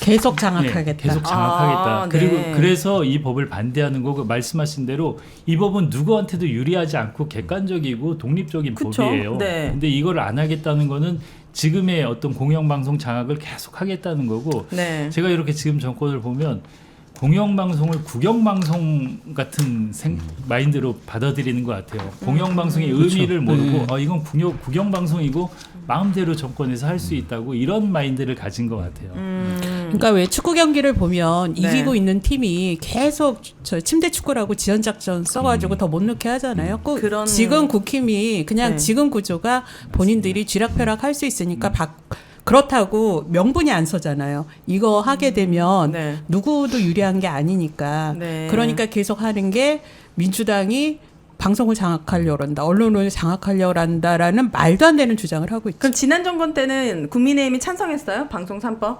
Speaker 2: 계속 장악하겠다.
Speaker 10: 네, 계속 장악하겠다.
Speaker 9: 아,
Speaker 10: 그리고
Speaker 9: 네.
Speaker 10: 그래서 이 법을 반대하는 거고 말씀하신 대로 이 법은 누구한테도 유리하지 않고 객관적이고 독립적인
Speaker 9: 그쵸?
Speaker 10: 법이에요.
Speaker 9: 네.
Speaker 10: 근데 이걸 안 하겠다는 거는 지금의 어떤 공영방송 장악을 계속 하겠다는 거고
Speaker 9: 네.
Speaker 10: 제가 이렇게 지금 정권을 보면 공영방송을 국영방송 같은 마인드로 받아들이는 것 같아요. 공영방송의 의미를 모르고
Speaker 5: 네.
Speaker 10: 이건 국영방송이고 마음대로 정권에서 할 수 있다고 이런 마인드를 가진 것 같아요.
Speaker 2: 그러니까 왜 축구 경기를 보면
Speaker 9: 네.
Speaker 2: 이기고 있는 팀이 계속 저 침대 축구라고 지연 작전 써가지고 더 못 넣게 하잖아요. 꼭
Speaker 9: 그런-
Speaker 2: 지금 국힘이 그냥
Speaker 9: 네.
Speaker 2: 지금 구조가 본인들이 쥐락펴락 할 수 있으니까 그렇다고 명분이 안 서잖아요. 이거 하게 되면
Speaker 9: 네.
Speaker 2: 누구도 유리한 게 아니니까.
Speaker 9: 네.
Speaker 2: 그러니까 계속 하는 게 민주당이 방송을 장악하려고 한다, 언론을 장악하려고 한다라는 말도 안 되는 주장을 하고 있죠.
Speaker 9: 그럼 지난 정권 때는 국민의힘이 찬성했어요? 방송 3법?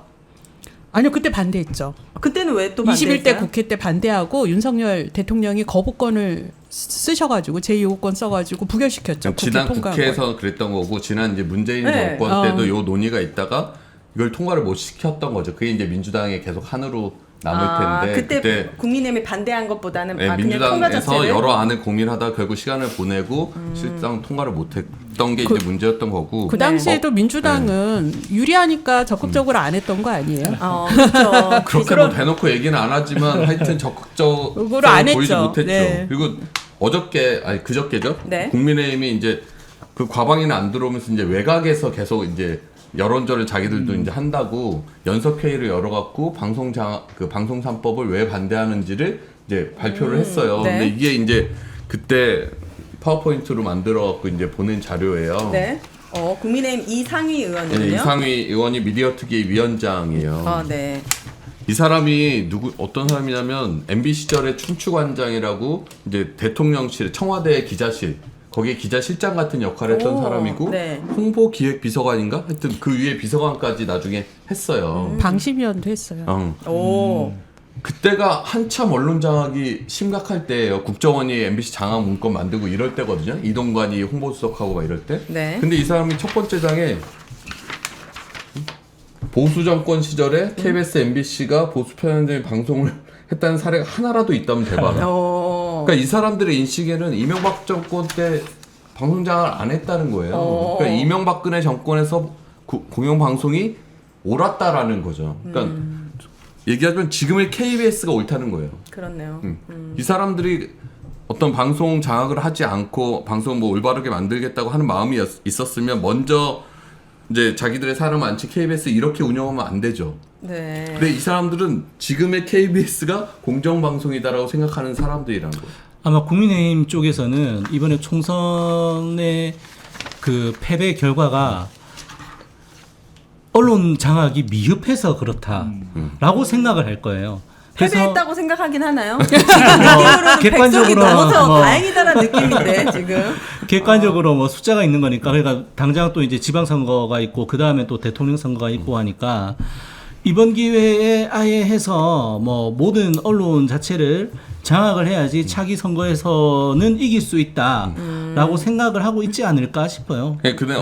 Speaker 2: 아니요, 그때 반대했죠.
Speaker 9: 그때는 왜 또 반대했어요?
Speaker 2: 21대 국회 때 반대하고 윤석열 대통령이 거부권을 쓰셔가지고 제2호권 써가지고 부결시켰죠.
Speaker 1: 지난
Speaker 2: 통과한
Speaker 1: 국회에서 그랬던 거고 지난 이제 문재인
Speaker 9: 네.
Speaker 1: 정권 때도 요 논의가 있다가 이걸 통과를 못 시켰던 거죠. 그게 이제 민주당이 계속 한으로 남을 텐데
Speaker 9: 그때 국민의힘이 반대한 것보다는
Speaker 1: 네,
Speaker 9: 그냥 통과
Speaker 1: 민주당에서
Speaker 9: 자체를
Speaker 1: 여러 안을 고민하다 결국 시간을 보내고 실상 통과를 못했던 게 이제 문제였던 거고.
Speaker 2: 그 당시에도 민주당은 유리하니까 적극적으로 안 했던 거 아니에요?
Speaker 9: 그렇죠.
Speaker 1: 그렇게 뭐 대놓고 얘기는 안 하지만 하여튼 적극적으로
Speaker 2: 그거를 안
Speaker 1: 보이지
Speaker 2: 했죠.
Speaker 1: 못했죠.
Speaker 2: 네.
Speaker 1: 그리고 그저께죠.
Speaker 9: 네.
Speaker 1: 국민의힘이 이제 그 과방위는 안 들어오면서 이제 외곽에서 계속 이제 여론조를 자기들도 이제 한다고 연석회의를 열어갖고 방송 3법을 왜 반대하는지를 이제 발표를 했어요.
Speaker 9: 네.
Speaker 1: 근데 이게 이제 그때 파워포인트로 만들어갖고 이제 보낸 자료예요.
Speaker 9: 네. 국민의힘 이상희 의원이요.
Speaker 1: 네, 이상희 의원이 미디어특위 위원장이에요.
Speaker 9: 네.
Speaker 1: 이 사람이 어떤 사람이냐면 MB 시절에 춘추관장이라고 이제 대통령실 청와대 기자실 거기에 기자실장 같은 역할을 했던 사람이고
Speaker 9: 네.
Speaker 1: 홍보기획비서관인가? 하여튼 그 위에 비서관까지 나중에 했어요.
Speaker 2: 방심위원도 했어요.
Speaker 9: 오.
Speaker 1: 그때가 한참 언론 장악이 심각할 때예요. 국정원이 MBC 장악 문건 만들고 이럴 때거든요. 이동관이 홍보수석하고 막 이럴 때.
Speaker 9: 네.
Speaker 1: 근데 이 사람이 첫 번째 장에 보수 정권 시절에 KBS, MBC가 보수 편향적인 방송을 했다는 사례가 하나라도 있다면 대박이에요. 그러니까 이 사람들의 인식에는 이명박 정권 때 방송 장악을 안 했다는 거예요. 그러니까 이명박근혜 정권에서 공영방송이 옳았다라는 거죠. 그러니까 얘기하자면 지금의 KBS가 옳다는 거예요.
Speaker 9: 그렇네요.
Speaker 1: 이 사람들이 어떤 방송 장악을 하지 않고 방송 뭐 올바르게 만들겠다고 하는 마음이 있었으면 먼저 이제 자기들의 사람 많지 KBS 이렇게 운영하면 안 되죠.
Speaker 9: 네.
Speaker 1: 근데 이 사람들은 지금의 KBS가 공정방송이다라고 생각하는 사람들이라는 거예요.
Speaker 5: 아마 국민의힘 쪽에서는 이번에 총선의 그 패배 결과가 언론 장악이 미흡해서 그렇다라고 생각을 할 거예요. 그래서
Speaker 9: 패배했다고 생각하긴 하나요? 객관적으로
Speaker 5: 객관적으로
Speaker 9: 넘어서 다행이다라는 느낌인데 지금.
Speaker 5: 객관적으로 뭐 숫자가 있는 거니까 그러니까 당장 또 이제 지방선거가 있고 그 다음에 또 대통령 선거가 있고 하니까 이번 기회에 아예 해서 뭐 모든 언론 자체를 장악을 해야지 차기 선거에서는 이길 수 있다라고 생각을 하고 있지 않을까 싶어요.
Speaker 1: 네, 근데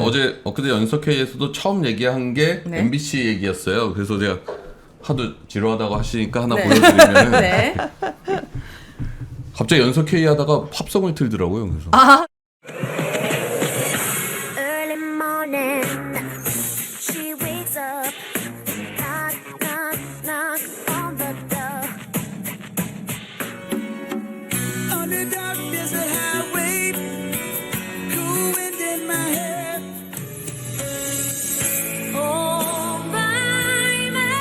Speaker 1: 엊그제 연석회의에서도 처음 얘기한 게
Speaker 9: 네.
Speaker 1: MBC 얘기였어요. 그래서 제가 하도 지루하다고 하시니까 하나
Speaker 9: 네.
Speaker 1: 보여드리면
Speaker 9: 네.
Speaker 1: 갑자기 연석회의 하다가 팝송을 틀더라고요. 그래서
Speaker 13: Early morning, she wakes up, knock, knock, knock on the door. On the dark desert highway, cool wind in my hair. All by myself.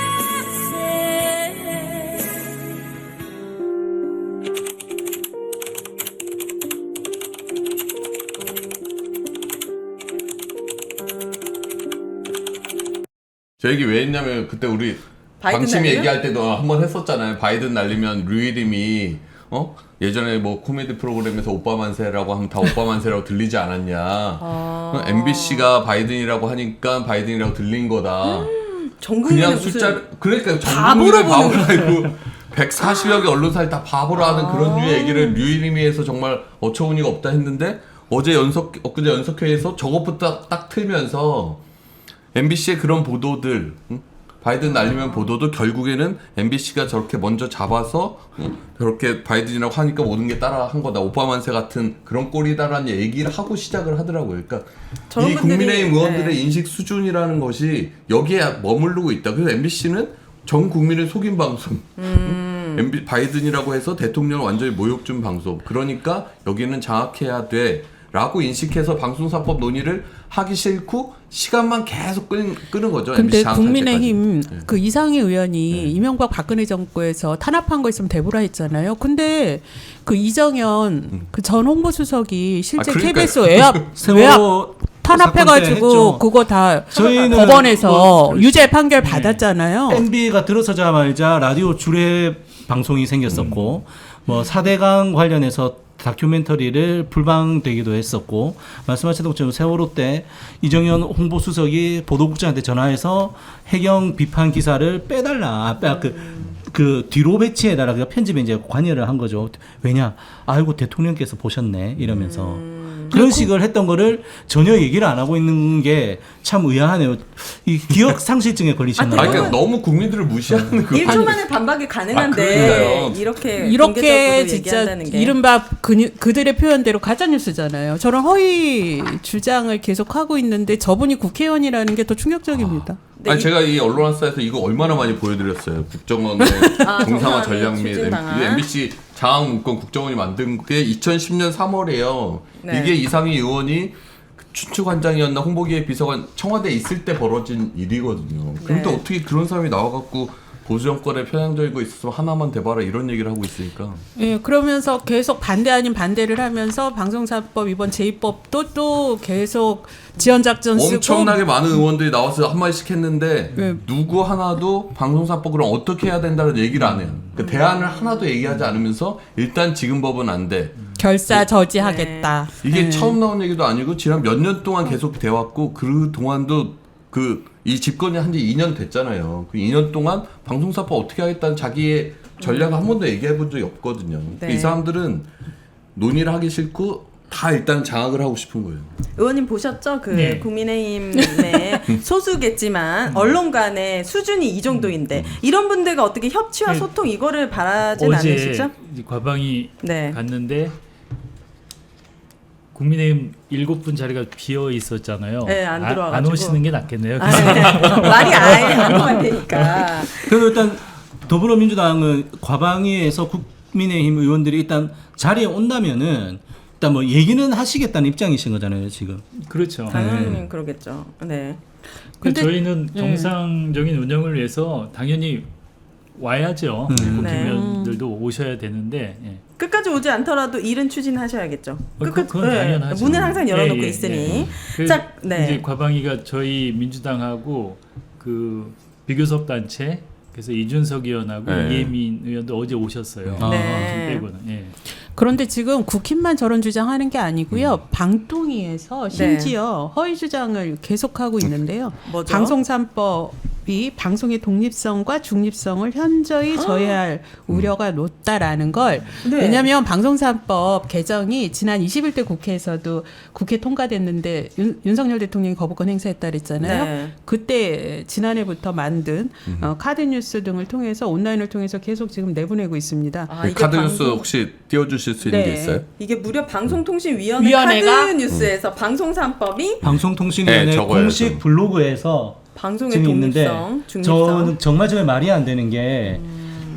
Speaker 1: 저 얘기 왜 했냐면 그때 우리
Speaker 9: 바이든
Speaker 1: 방침
Speaker 9: 날리면?
Speaker 1: 얘기할 때도 한번 했었잖아요. 바이든 날리면 류일임이 예전에 뭐 코미디 프로그램에서 오빠 만세라고 하면 다 오빠 만세라고 들리지 않았냐. MBC가 바이든이라고 하니까 바이든이라고 들린 거다. 그냥 숫자 그러니까 전국민을 바보로 알고 140여 개 언론사를 다 바보로 하는 그런 류의 얘기를 류일임이 해서 정말 어처구니가 없다 했는데 엊그제 연석회의에서 저것부터 딱 틀면서 MBC의 그런 보도들, 바이든 날리면 보도도 결국에는 MBC가 저렇게 먼저 잡아서 저렇게 바이든이라고 하니까 모든 게 따라한 거다. 오바만세 같은 그런 꼴이다라는 얘기를 하고 시작을 하더라고요. 그러니까 이 국민의힘 의원들의 인식 수준이라는 것이 여기에 머무르고 있다. 그래서 MBC는 전 국민을 속인 방송. 바이든이라고 해서 대통령을 완전히 모욕 준 방송. 그러니까 여기는 장악해야 돼. 라고 인식해서 방송사법 논의를 하기 싫고 시간만 계속 끄는 거죠.
Speaker 2: 근데 국민의힘 그 이상희 의원이 이명박 박근혜 정부에서 탄압한 거 있으면 대보라 했잖아요. 근데 그 이정현 그 전 홍보수석이 실제 KBS 외압 탄압해가지고 그거 다 법원에서 유죄 판결 받았잖아요.
Speaker 5: MB가 들어서자마자 라디오 주례 방송이 생겼었고 뭐 4대강 관련해서 다큐멘터리를 불방되기도 했었고 말씀하신 것처럼 세월호 때 이정현 홍보수석이 보도국장한테 전화해서 해경 비판 기사를 빼달라 그 뒤로 배치해달라 그 편집에 이제 관여를 한 거죠. 왜냐 아이고 대통령께서 보셨네 이러면서 그런 식을 했던 거를 전혀 얘기를 안 하고 있는 게 참 의아하네요. 이 기억 상실증에 걸리셨나요?
Speaker 1: 그러니까 너무 국민들을 무시하는 그
Speaker 9: 1초 만에 반박이 가능한데
Speaker 2: 이렇게 진짜 이른바 그들의 표현대로 가짜 뉴스잖아요. 저런 허위 주장을 계속 하고 있는데 저분이 국회의원이라는 게 더 충격적입니다.
Speaker 1: 아니 제가 이 언론사에서 이거 얼마나 많이 보여드렸어요. 국정원의 정상화 전략 및 MBC 장악 문건 국정원이 만든 게 2010년 3월이에요.
Speaker 9: 네.
Speaker 1: 이게 이상희 의원이 춘추관장이었나 홍보기획 비서관 청와대에 있을 때 벌어진 일이거든요. 그런데 어떻게 그런 사람이 나와갖고 보수 정권에 편향적이고 있어서 하나만 대봐라 이런 얘기를 하고 있으니까.
Speaker 2: 예, 그러면서 계속 반대 아닌 반대를 하면서 방송사법 이번 제2법도 또 계속 지연작전 쓰고
Speaker 1: 엄청나게 많은 의원들이 나와서 한마디씩 했는데 누구 하나도 방송사법 그럼 어떻게 해야 된다는 얘기를 안 해요. 그러니까 대안을 하나도 얘기하지 않으면서 일단 지금 법은 안 돼.
Speaker 2: 결사 저지하겠다.
Speaker 1: 이게 처음 나온 얘기도 아니고 지난 몇 년 동안 계속 돼왔고 그 동안도 이 집권이 한 지 2년 됐잖아요. 그 2년 동안 방송사법 어떻게 하겠다는 자기의 전략을 한 번도 얘기해 본 적이 없거든요. 이 사람들은 논의를 하기 싫고 다 일단 장악을 하고 싶은 거예요.
Speaker 9: 의원님 보셨죠? 국민의힘의 소수겠지만 언론 간의 수준이 이 정도인데 이런 분들과 어떻게 협치와 소통 이거를 바라진 않으시죠?
Speaker 10: 어제 과방이 갔는데 국민의힘 7분 자리가 비어 있었잖아요.
Speaker 9: 네, 안 들어와가지고.
Speaker 10: 안 오시는 게 낫겠네요.
Speaker 9: 말이 아예 안 통하니까.
Speaker 5: 그래도 일단 더불어민주당은 과방위에서 국민의힘 의원들이 일단 자리에 온다면은 일단 뭐 얘기는 하시겠다는 입장이신 거잖아요, 지금.
Speaker 10: 그렇죠.
Speaker 9: 당연히 그러겠죠. 네.
Speaker 10: 근데 저희는 정상적인 운영을 위해서 당연히 와야죠. 국회의원들도 오셔야 되는데.
Speaker 9: 끝까지 오지 않더라도 일은 추진하셔야겠죠.
Speaker 10: 그건 당연하죠.
Speaker 9: 문은 항상 열어놓고 있으니.
Speaker 10: 자, 이제 과방위가 저희 민주당하고 그 비교섭 단체 그래서 이준석 의원하고 이혜민 의원도 어제 오셨어요. 빼고는.
Speaker 2: 그런데 지금 국힘만 저런 주장하는 게 아니고요. 방통위에서 심지어 허위 주장을 계속하고 있는데요.
Speaker 9: 뭐죠?
Speaker 2: 방송 3법이 방송의 독립성과 중립성을 현저히 저해할 우려가 높다라는 걸 왜냐하면 방송 3법 개정이 지난 21대 국회에서도 국회 통과됐는데 윤석열 대통령이 거부권 행사했다 그랬잖아요. 그때 지난해부터 만든 카드뉴스 등을 통해서 온라인을 통해서 계속 지금 내보내고 있습니다.
Speaker 1: 카드뉴스 혹시 띄워주실 수 있는 게 있어요?
Speaker 9: 이게 무려 방송통신위원회가 카드뉴스에서 방송 3법이
Speaker 5: 방송통신위원회 공식 블로그에서
Speaker 9: 방송의 독립성, 중립성.
Speaker 5: 저는 정말 말이 안 되는 게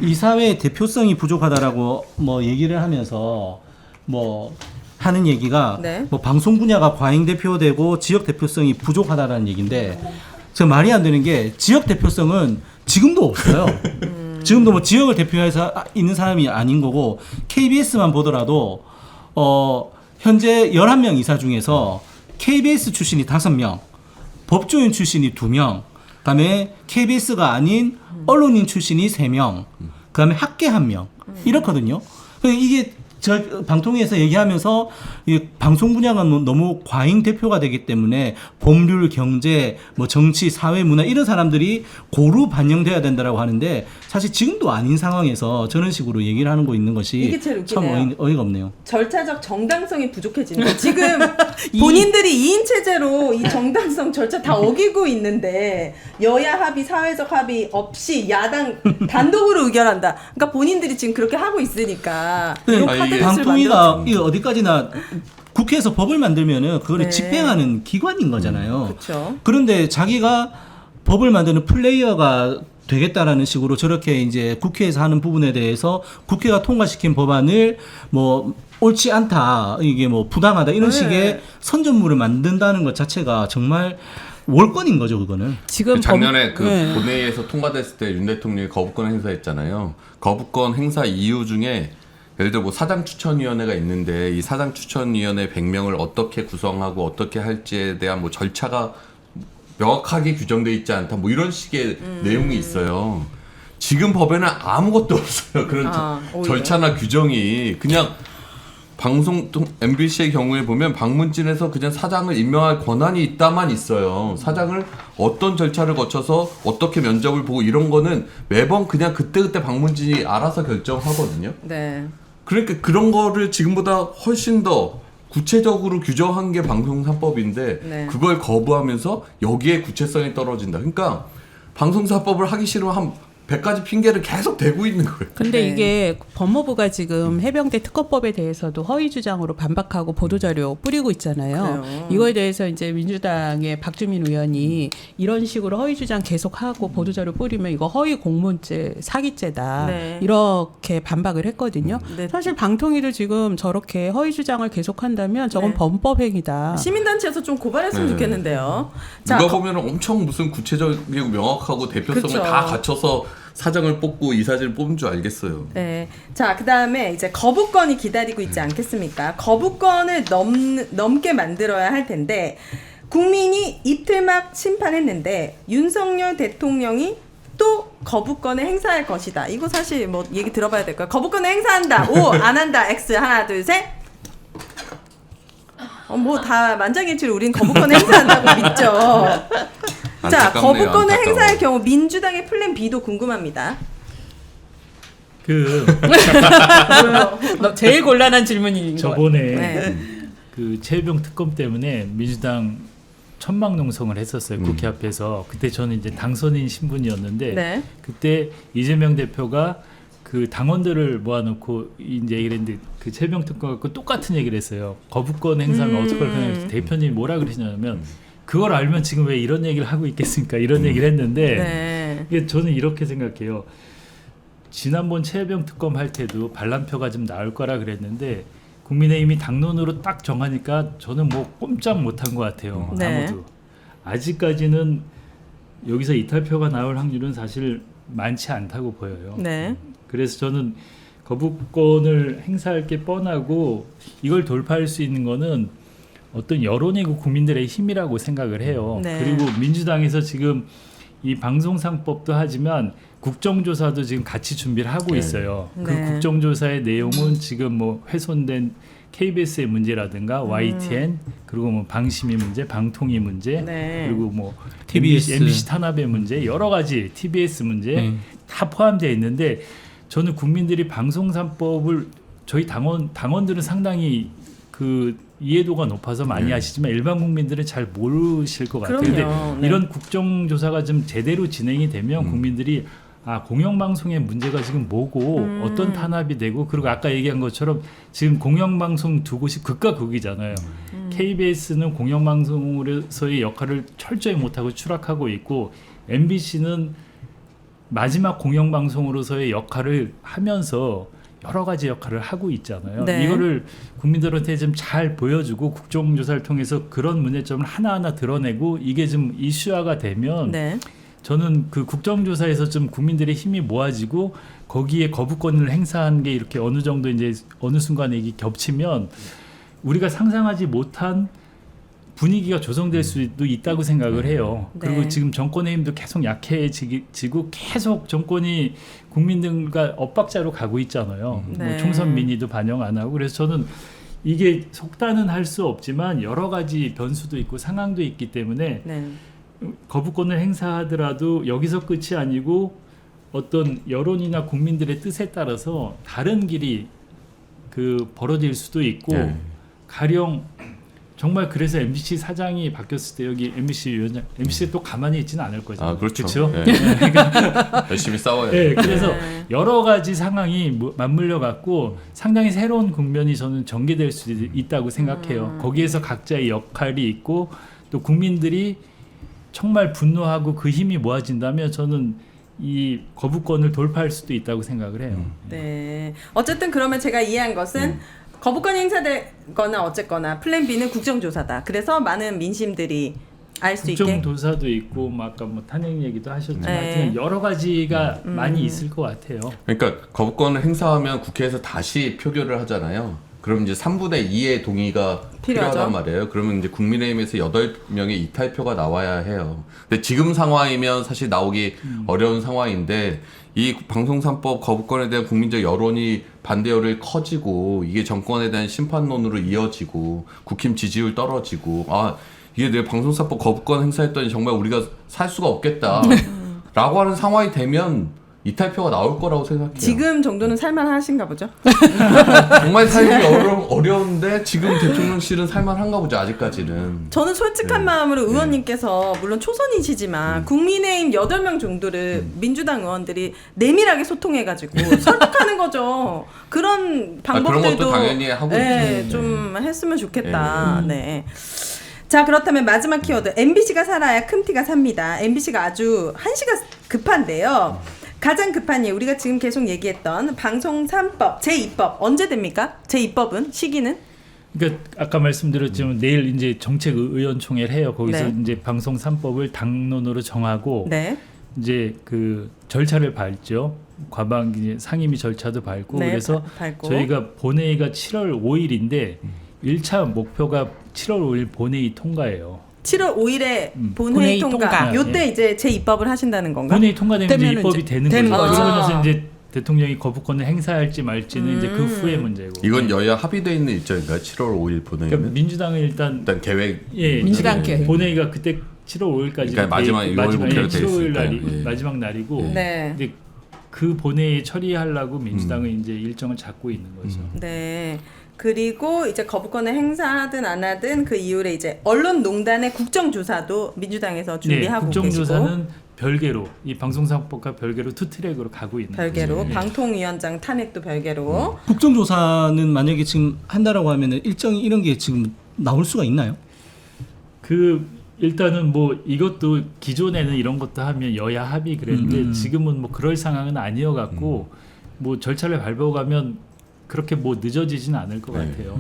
Speaker 5: 이 사회의 대표성이 부족하다라고 뭐 얘기를 하면서 뭐 하는 얘기가 뭐 방송 분야가 과잉 대표되고 지역 대표성이 부족하다라는 얘기인데 저 말이 안 되는 게 지역 대표성은 지금도 없어요. 지금도 뭐 지역을 대표해서 있는 사람이 아닌 거고 KBS만 보더라도 현재 11명 이사 중에서 KBS 출신이 5명, 법조인 출신이 2명, 그다음에 KBS가 아닌 언론인 출신이 3명, 그다음에 학계 1명 이렇거든요. 이게 저 방통위에서 얘기하면서 이 방송 분야가 너무 과잉 대표가 되기 때문에 법률, 경제, 뭐 정치, 사회, 문화 이런 사람들이 고루 반영돼야 된다라고 하는데 사실 지금도 아닌 상황에서 저런 식으로 얘기를 하는 거 있는 것이
Speaker 9: 이게 제일
Speaker 5: 참
Speaker 9: 웃기네요.
Speaker 5: 어이가 없네요.
Speaker 9: 절차적 정당성이 부족해지는 거예요. 지금 본인들이 2인 체제로 이 정당성 절차 다 어기고 있는데 여야 합의, 사회적 합의 없이 야당 단독으로 의결한다. 그러니까 본인들이 지금 그렇게 하고 있으니까 이런 카드를
Speaker 5: 방통위가 이거 어디까지나 국회에서 법을 만들면은 그거를
Speaker 9: 네.
Speaker 5: 집행하는 기관인 거잖아요.
Speaker 9: 그렇죠.
Speaker 5: 그런데 자기가 법을 만드는 플레이어가 되겠다라는 식으로 저렇게 이제 국회에서 하는 부분에 대해서 국회가 통과시킨 법안을 뭐 옳지 않다, 이게 뭐 부당하다 이런
Speaker 9: 네.
Speaker 5: 식의 선전물을 만든다는 것 자체가 정말 월권인 거죠, 그거는.
Speaker 2: 지금
Speaker 1: 작년에 그
Speaker 2: 네.
Speaker 1: 본회의에서 통과됐을 때 윤 대통령이 거부권 행사했잖아요. 거부권 행사 이유 중에 예를 들어 뭐 사장 추천위원회가 있는데 이 사장 추천위원회 100명을 어떻게 구성하고 어떻게 할지에 대한 뭐 절차가 명확하게 규정되어 있지 않다 뭐 이런 식의 내용이 있어요. 지금 법에는 아무것도 없어요. 그런
Speaker 9: 오히려.
Speaker 1: 절차나 규정이 그냥 방송 MBC의 경우에 보면 방문진에서 그냥 사장을 임명할 권한이 있다만 있어요. 사장을 어떤 절차를 거쳐서 어떻게 면접을 보고 이런 거는 매번 그냥 그때그때 방문진이 알아서 결정하거든요.
Speaker 9: 네.
Speaker 1: 그러니까 그런 거를 지금보다 훨씬 더 구체적으로 규정한 게 방송 3법인데
Speaker 9: 네.
Speaker 1: 그걸 거부하면서 여기에 구체성이 떨어진다. 그러니까 방송 4법을 하기 싫으면 한 100가지 핑계를 계속 대고 있는 거예요.
Speaker 2: 근데
Speaker 9: 네.
Speaker 2: 이게 법무부가 지금 해병대 특검법에 대해서도 허위 주장으로 반박하고 보도자료 뿌리고 있잖아요.
Speaker 9: 그래요.
Speaker 2: 이거에 대해서 이제 민주당의 박주민 의원이 이런 식으로 허위 주장 계속하고 보도자료 뿌리면 이거 허위 공문죄, 사기죄다.
Speaker 9: 네.
Speaker 2: 이렇게 반박을 했거든요.
Speaker 9: 네.
Speaker 2: 사실 방통위도 지금 저렇게 허위 주장을 계속한다면 저건
Speaker 9: 네.
Speaker 2: 범법행위다.
Speaker 9: 시민단체에서 좀 고발했으면
Speaker 1: 네.
Speaker 9: 좋겠는데요.
Speaker 1: 누가 보면 엄청 무슨 구체적이고 명확하고 대표성을
Speaker 9: 그쵸.
Speaker 1: 다 갖춰서 사장을 뽑고 이사진을 뽑은 줄 알겠어요.
Speaker 9: 네. 자, 그다음에 이제 거부권이 기다리고 있지 않겠습니까? 거부권을 넘게 만들어야 할 텐데 국민이 이틀막 심판했는데 윤석열 대통령이 또 거부권을 행사할 것이다. 이거 사실 뭐 얘기 들어봐야 될 거야. 거부권을 행사한다. O 안 한다. X 하나 둘 셋. 뭐 다 만장일치로 우린 거부권을 행사한다고 믿죠. 자,
Speaker 1: 안타깝네요,
Speaker 9: 거부권을
Speaker 1: 안타까워.
Speaker 9: 행사할 경우 민주당의 플랜 B도 궁금합니다.
Speaker 2: 제일 곤란한 질문인 거.
Speaker 10: 저번에
Speaker 9: 네.
Speaker 10: 그 최혜병 특검 때문에 민주당 천막농성을 했었어요. 국회 앞에서. 그때 저는 이제 당선인 신분이었는데
Speaker 9: 네.
Speaker 10: 그때 이재명 대표가 그 당원들을 모아놓고 이제 얘기를 했는데 그 최혜병 특검 갖고 똑같은 얘기를 했어요. 거부권 행사하면 어떡할 거냐. 대표님이 뭐라 그러시냐면 그걸 알면 지금 왜 이런 얘기를 하고 있겠습니까? 이런 얘기를 했는데
Speaker 9: 네.
Speaker 10: 이게 저는 이렇게 생각해요. 지난번 최혜병 특검 할 때도 반란표가 좀 나올 거라 그랬는데 국민의힘이 당론으로 딱 정하니까 저는 뭐 꼼짝 못한 것 같아요.
Speaker 9: 네.
Speaker 10: 아무도. 아직까지는 여기서 이탈표가 나올 확률은 사실 많지 않다고 보여요.
Speaker 9: 네.
Speaker 10: 그래서 저는 거부권을 행사할 게 뻔하고 이걸 돌파할 수 있는 거는 어떤 여론이고 국민들의 힘이라고 생각을 해요.
Speaker 9: 네.
Speaker 10: 그리고 민주당에서 지금 이 방송상법도 하지만 국정조사도 지금 같이 준비를 하고 있어요. 그
Speaker 9: 네.
Speaker 10: 국정조사의 내용은 지금 뭐 훼손된 KBS의 문제라든가 YTN 그리고 뭐 방심위 문제, 방통위 문제
Speaker 9: 네.
Speaker 10: 그리고 뭐
Speaker 5: TBS.
Speaker 10: MBC 탄압의 문제 여러 가지 TBS 문제 다 포함되어 있는데 저는 국민들이 방송 3법을 저희 당원들은 상당히 그 이해도가 높아서 많이 아시지만 일반 국민들은 잘 모르실 것 같아요.
Speaker 9: 그럼요.
Speaker 10: 근데
Speaker 9: 네.
Speaker 10: 이런 국정조사가 좀 제대로 진행이 되면 국민들이 아 공영방송의 문제가 지금 뭐고 어떤 탄압이 되고 그리고 아까 얘기한 것처럼 지금 공영방송 두 곳이 극과 극이잖아요. KBS는 공영방송으로서의 역할을 철저히 못하고 추락하고 있고 MBC는 마지막 공영방송으로서의 역할을 하면서 여러 가지 역할을 하고 있잖아요.
Speaker 9: 네.
Speaker 10: 이거를 국민들한테 좀 잘 보여주고 국정조사를 통해서 그런 문제점을 하나하나 드러내고 이게 좀 이슈화가 되면
Speaker 9: 네.
Speaker 10: 저는 그 국정조사에서 좀 국민들의 힘이 모아지고 거기에 거부권을 행사한 게 이렇게 어느 정도 이제 어느 순간에 이게 겹치면 우리가 상상하지 못한 분위기가 조성될 수도 있다고 생각을 해요.
Speaker 9: 네.
Speaker 10: 그리고 지금 정권의 힘도 계속 약해지고 계속 정권이 국민들과 엇박자로 가고 있잖아요.
Speaker 9: 네.
Speaker 10: 뭐 총선 민의도 반영 안 하고. 그래서 저는 이게 속단은 할 수 없지만 여러 가지 변수도 있고 상황도 있기 때문에
Speaker 9: 네.
Speaker 10: 거부권을 행사하더라도 여기서 끝이 아니고 어떤 여론이나 국민들의 뜻에 따라서 다른 길이 벌어질 수도 있고
Speaker 1: 네.
Speaker 10: 가령 정말 그래서 MBC 사장이 바뀌었을 때 여기 MBC 위원장, MBC가 또 가만히 있지는 않을 거죠.
Speaker 1: 아, 그렇죠.
Speaker 10: 그렇죠?
Speaker 1: 네. 열심히 싸워야
Speaker 10: 네,
Speaker 1: 돼요.
Speaker 10: 그래서 여러 가지 상황이 맞물려 갖고 상당히 새로운 국면이 저는 전개될 수 있다고 생각해요. 거기에서 각자의 역할이 있고 또 국민들이 정말 분노하고 그 힘이 모아진다면 저는 이 거부권을 돌파할 수도 있다고 생각을 해요.
Speaker 9: 네. 어쨌든 그러면 제가 이해한 것은 거부권이 행사되거나 어쨌거나 플랜 B는 국정조사다. 그래서 많은 민심들이 알 수 있게.
Speaker 10: 국정조사도 있고 뭐 아까 뭐 탄핵 얘기도 하셨지만
Speaker 9: 네.
Speaker 10: 하여튼 여러 가지가 많이 있을 것 같아요.
Speaker 1: 그러니까 거부권을 행사하면 국회에서 다시 표결을 하잖아요. 그럼 이제 3분의 2의 동의가
Speaker 9: 필요하죠.
Speaker 1: 필요하단 말이에요. 그러면 이제 국민의힘에서 8명의 이탈표가 나와야 해요. 근데 지금 상황이면 사실 나오기 어려운 상황인데 이 방송 3법 거부권에 대한 국민적 여론이 반대 여론이 커지고 이게 정권에 대한 심판론으로 이어지고 국힘 지지율 떨어지고 아 이게 내 방송 3법 거부권 행사했더니 정말 우리가 살 수가 없겠다 라고 하는 상황이 되면 이탈표가 나올 거라고 생각해요.
Speaker 9: 지금 정도는 살만하신가 보죠?
Speaker 1: 정말 살기 어려운데 지금 대통령실은 살만한가 보죠. 아직까지는.
Speaker 9: 저는 솔직한 마음으로 의원님께서 물론 초선이시지만 국민의힘 8명 정도를 민주당 의원들이 내밀하게 소통해가지고 설득하는 거죠. 그런 방법들도
Speaker 1: 그런 것도 당연히 하고
Speaker 9: 네,
Speaker 1: 있죠.
Speaker 9: 좀 했으면 좋겠다. 네. 자, 그렇다면 마지막 키워드 MBC가 살아야 큼티가 삽니다. MBC가 아주 한시가 급한데요. 가장 급한 일 우리가 지금 계속 얘기했던 방송 3법 제2법 언제 됩니까? 제2법은 시기는?
Speaker 10: 그러니까 아까 말씀드렸지만 내일 이제 정책의원총회를 해요. 거기서
Speaker 9: 네.
Speaker 10: 이제 방송 3법을 당론으로 정하고
Speaker 9: 네.
Speaker 10: 이제 그 절차를 밟죠. 과방 이제 상임위 절차도 밟고
Speaker 9: 네,
Speaker 10: 그래서
Speaker 9: 밟고.
Speaker 10: 저희가 본회의가 7월 5일인데 1차 목표가 7월 5일 본회의 통과예요.
Speaker 9: 7월 5일에 본회의
Speaker 2: 본회의
Speaker 9: 통과.
Speaker 2: 통과.
Speaker 9: 요때
Speaker 10: 예.
Speaker 9: 이제 제2법을 하신다는 건가?
Speaker 10: 본회의 통과되면 이제
Speaker 2: 되면은
Speaker 10: 입법이
Speaker 2: 이제
Speaker 10: 되는
Speaker 2: 되는
Speaker 10: 거죠.
Speaker 9: 거죠.
Speaker 10: 그러면서 이제 대통령이 거부권을 행사할지 말지는 이제 그 후의 문제고.
Speaker 1: 이건 여야 합의돼 있는 일정인가요? 7월 5일 본회의는?
Speaker 10: 그러니까 민주당은 일단
Speaker 1: 계획.
Speaker 2: 민주당 계획.
Speaker 10: 본회의가 그때 7월 5일까지
Speaker 1: 그러니까 마지막 6월 국회로 돼
Speaker 10: 7월 5일
Speaker 1: 있으니까요.
Speaker 10: 날이
Speaker 1: 예.
Speaker 10: 마지막 날이고.
Speaker 9: 네.
Speaker 10: 근데 그 본회의 처리하려고 민주당은 이제 일정을 잡고 있는 거죠.
Speaker 9: 네. 그리고 이제 거부권을 행사하든 안 하든 그 이후에 이제 언론농단의 국정조사도 민주당에서 준비하고
Speaker 10: 네, 국정조사는
Speaker 9: 계시고
Speaker 10: 별개로 이 방송사법과 별개로 투 트랙으로 가고 있는
Speaker 9: 별개로
Speaker 10: 거죠. 네.
Speaker 9: 방통위원장 탄핵도 별개로
Speaker 5: 국정조사는 만약에 지금 한다라고 하면은 일정이 이런 게 지금 나올 수가 있나요?
Speaker 10: 그 일단은 뭐 이것도 기존에는 이런 것도 하면 여야 합의 그랬는데 지금은 뭐 그럴 상황은 아니어갖고 뭐 절차를 밟아가면 그렇게 뭐 늦어지지는 않을 것 같아요.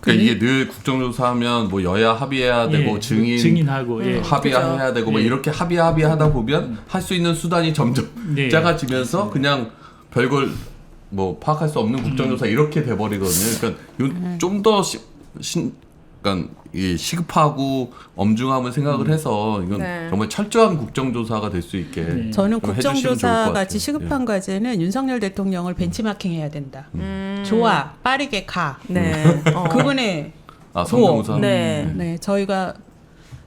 Speaker 1: 그러니까 이게 늘 국정조사하면 뭐 여야 합의해야 되고
Speaker 10: 예,
Speaker 1: 증인하고
Speaker 10: 예.
Speaker 1: 합의해야 되고 뭐
Speaker 10: 예.
Speaker 1: 이렇게 합의하다 보면 할 수 있는 수단이 점점
Speaker 10: 네.
Speaker 1: 작아지면서 그냥 별걸 뭐 파악할 수 없는 국정조사 이렇게 돼버리거든요. 그러니까 좀 더 그러니까 이 시급하고 엄중함을 생각을 해서 이건
Speaker 9: 네.
Speaker 1: 정말 철저한 국정조사가 될 수 있게
Speaker 2: 저는
Speaker 1: 해주시면 좋을 것
Speaker 2: 국정조사
Speaker 1: 같아요.
Speaker 2: 같이 시급한 과제는 윤석열 대통령을 벤치마킹 해야 된다.
Speaker 9: 음.
Speaker 2: 좋아, 빠르게 가.
Speaker 9: 네.
Speaker 2: 그분의
Speaker 1: 아 성대모사.
Speaker 9: 네.
Speaker 2: 네, 저희가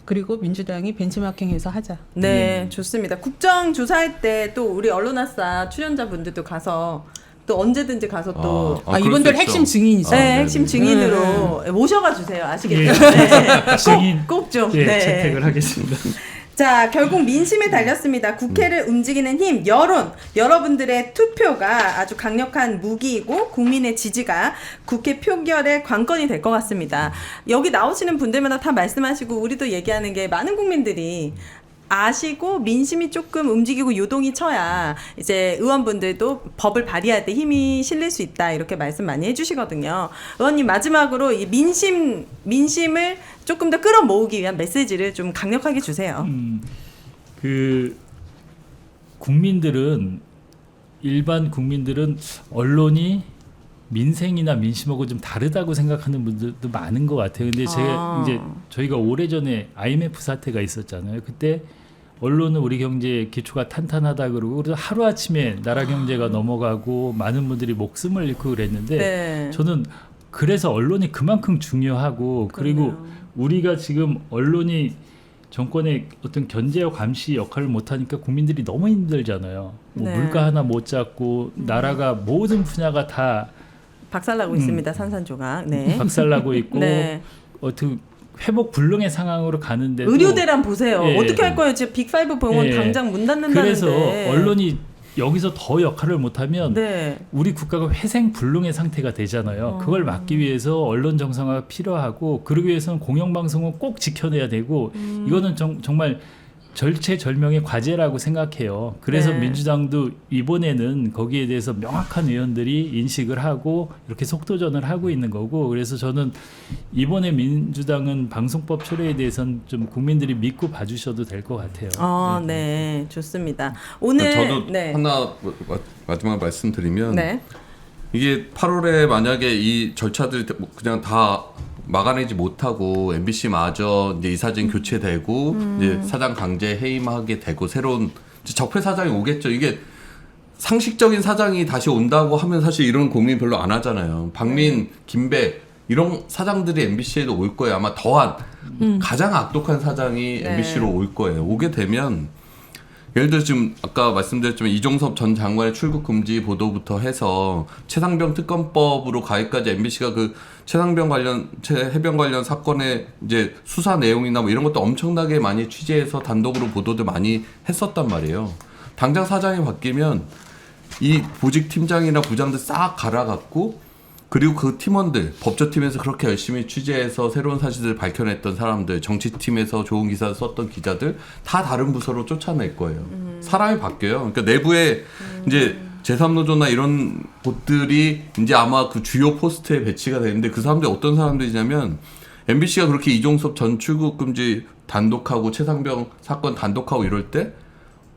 Speaker 2: 그리고 민주당이 벤치마킹해서 하자.
Speaker 9: 네, 좋습니다. 국정조사할 때 또 우리 언론학사 출연자분들도 가서 또 언제든지 가서 또
Speaker 1: 그럴
Speaker 2: 이분들
Speaker 1: 수
Speaker 2: 핵심
Speaker 1: 있죠.
Speaker 2: 증인이죠.
Speaker 9: 네,
Speaker 1: 네네.
Speaker 9: 핵심 증인으로 모셔가 주세요. 아시겠죠?
Speaker 10: 예.
Speaker 9: 네.
Speaker 10: 증인
Speaker 9: 꼭 좀.
Speaker 10: 예,
Speaker 9: 네.
Speaker 10: 채택을 하겠습니다.
Speaker 9: 자, 결국 민심에 달렸습니다. 국회를 움직이는 힘, 여론, 여러분들의 투표가 아주 강력한 무기이고 국민의 지지가 국회 표결의 관건이 될 것 같습니다. 여기 나오시는 분들마다 다 말씀하시고 우리도 얘기하는 게 많은 국민들이 아시고 민심이 조금 움직이고 요동이 쳐야 이제 의원분들도 법을 발의할 때 힘이 실릴 수 있다 이렇게 말씀 많이 해주시거든요. 의원님 마지막으로 이 민심을 조금 더 끌어모으기 위한 메시지를 좀 강력하게 주세요.
Speaker 10: 그 국민들은 일반 국민들은 언론이 민생이나 민심하고 좀 다르다고 생각하는 분들도 많은 것 같아요. 근데 제가 이제 저희가 오래전에 IMF 사태가 있었잖아요. 그때 언론은 우리 경제 기초가 탄탄하다 그러고 그래서 하루아침에 나라 경제가 넘어가고 많은 분들이 목숨을 잃고 그랬는데
Speaker 9: 네.
Speaker 10: 저는 그래서 언론이 그만큼 중요하고 그리고 우리가 지금 언론이 정권의 어떤 견제와 감시 역할을 못하니까 국민들이 너무 힘들잖아요. 뭐
Speaker 9: 네.
Speaker 10: 물가 하나 못 잡고 나라가 모든 분야가 다
Speaker 9: 박살나고 있습니다. 산산조각. 네.
Speaker 10: 박살나고 있고
Speaker 9: 네.
Speaker 10: 어떻게 회복 불능의 상황으로 가는데
Speaker 9: 의료대란 보세요.
Speaker 10: 예.
Speaker 9: 어떻게 할 거예요? 지금 빅5 병원
Speaker 10: 예.
Speaker 9: 당장 문 닫는다는데.
Speaker 10: 그래서 언론이 여기서 더 역할을 못하면
Speaker 9: 네.
Speaker 10: 우리 국가가 회생불능의 상태가 되잖아요. 그걸 막기 위해서 언론 정상화가 필요하고 그러기 위해서는 공영방송은 꼭 지켜내야 되고 이거는 정말 절체절명의 과제라고 생각해요. 그래서
Speaker 9: 네.
Speaker 10: 민주당도 이번에는 거기에 대해서 명확한 의원들이 인식을 하고 이렇게 속도전을 하고 있는 거고 그래서 저는 이번에 민주당은 방송법 철회에 대해서는 좀 국민들이 믿고 봐주셔도 될 것 같아요.
Speaker 9: 네, 좋습니다. 오늘
Speaker 1: 저도
Speaker 9: 네.
Speaker 1: 하나 마지막 말씀드리면
Speaker 9: 네.
Speaker 1: 이게 8월에 만약에 이 절차들이 그냥 다 막아내지 못하고 MBC마저 이제 이사진 교체되고 이제 사장 강제 해임하게 되고 새로운 적폐 사장이 오겠죠. 이게 상식적인 사장이 다시 온다고 하면 사실 이런 고민 별로 안 하잖아요. 박민, 김배 이런 사장들이 MBC에도 올 거예요. 아마 더한 가장 악독한 사장이
Speaker 9: 네.
Speaker 1: MBC로 올 거예요. 오게 되면 예를 들어 지금 아까 말씀드렸지만 이종섭 전 장관의 출국 금지 보도부터 해서 최상병 특검법으로 가기까지 MBC가 그 최상병 해병 관련 사건의 이제 수사 내용이나 뭐 이런 것도 엄청나게 많이 취재해서 단독으로 보도도 많이 했었단 말이에요. 당장 사장이 바뀌면 이 보직 팀장이나 부장들 싹 갈아갖고 그리고 그 팀원들 법조팀에서 그렇게 열심히 취재해서 새로운 사실들을 밝혀냈던 사람들 정치팀에서 좋은 기사를 썼던 기자들 다 다른 부서로 쫓아낼 거예요. 사람이 바뀌어요. 그러니까 내부에 이제 제3노조나 이런 곳들이 이제 아마 그 주요 포스트에 배치가 되는데 그 사람들이 어떤 사람들이냐면 MBC가 그렇게 이종섭 전 출국금지 단독하고 최상병 사건 단독하고 이럴 때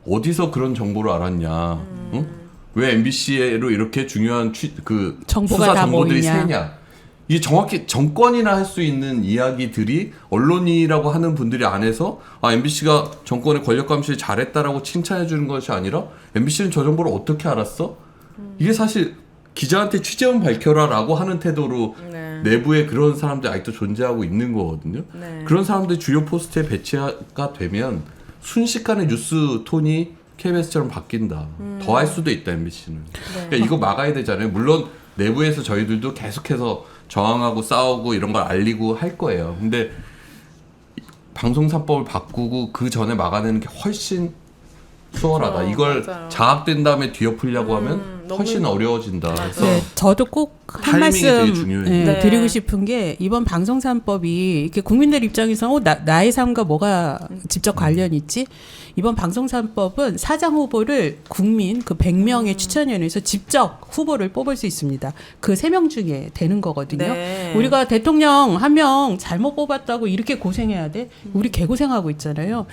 Speaker 1: 어디서 그런 정보를 알았냐. 응? 왜 MBC로 이렇게 중요한
Speaker 2: 정보가
Speaker 1: 수사
Speaker 2: 다
Speaker 1: 정보들이
Speaker 2: 모이냐.
Speaker 1: 새냐. 이게 정확히 정권이나 할 수 있는 이야기들이 언론이라고 하는 분들이 안에서 MBC가 정권의 권력 감시를 잘했다라고 칭찬해 주는 것이 아니라 MBC는 저 정보를 어떻게 알았어? 이게 사실 기자한테 취재원 밝혀라라고 하는 태도로
Speaker 9: 네.
Speaker 1: 내부에 그런 사람들이 아직도 존재하고 있는 거거든요.
Speaker 9: 네.
Speaker 1: 그런 사람들이 주요 포스트에 배치가 되면 순식간에 뉴스 톤이 KBS처럼 바뀐다. 더 할 수도 있다 MBC는. 그러니까 이거 막아야 되잖아요. 물론 내부에서 저희들도 계속해서 저항하고 싸우고 이런 걸 알리고 할 거예요. 근데 방송사법을 바꾸고 그 전에 막아내는 게 훨씬 수월하다.
Speaker 9: 그렇죠.
Speaker 1: 이걸
Speaker 9: 맞아요.
Speaker 1: 장악된 다음에 뒤엎으려고 하면
Speaker 9: 너무
Speaker 1: 훨씬 어려워진다. 그래서
Speaker 2: 네, 저도 꼭 한
Speaker 1: 타이밍이 되게
Speaker 2: 말씀
Speaker 1: 중요해요.
Speaker 9: 네.
Speaker 2: 드리고 싶은 게 이번 방송산법이 이렇게 국민들 입장에서 나의 삶과 뭐가 직접 관련이 있지? 이번 방송산법은 사장 후보를 국민 그 100명의 추천위원회에서 직접 후보를 뽑을 수 있습니다. 그 3명 중에 되는 거거든요.
Speaker 9: 네.
Speaker 2: 우리가 대통령 한 명 잘못 뽑았다고 이렇게 고생해야 돼? 우리 개고생하고 있잖아요.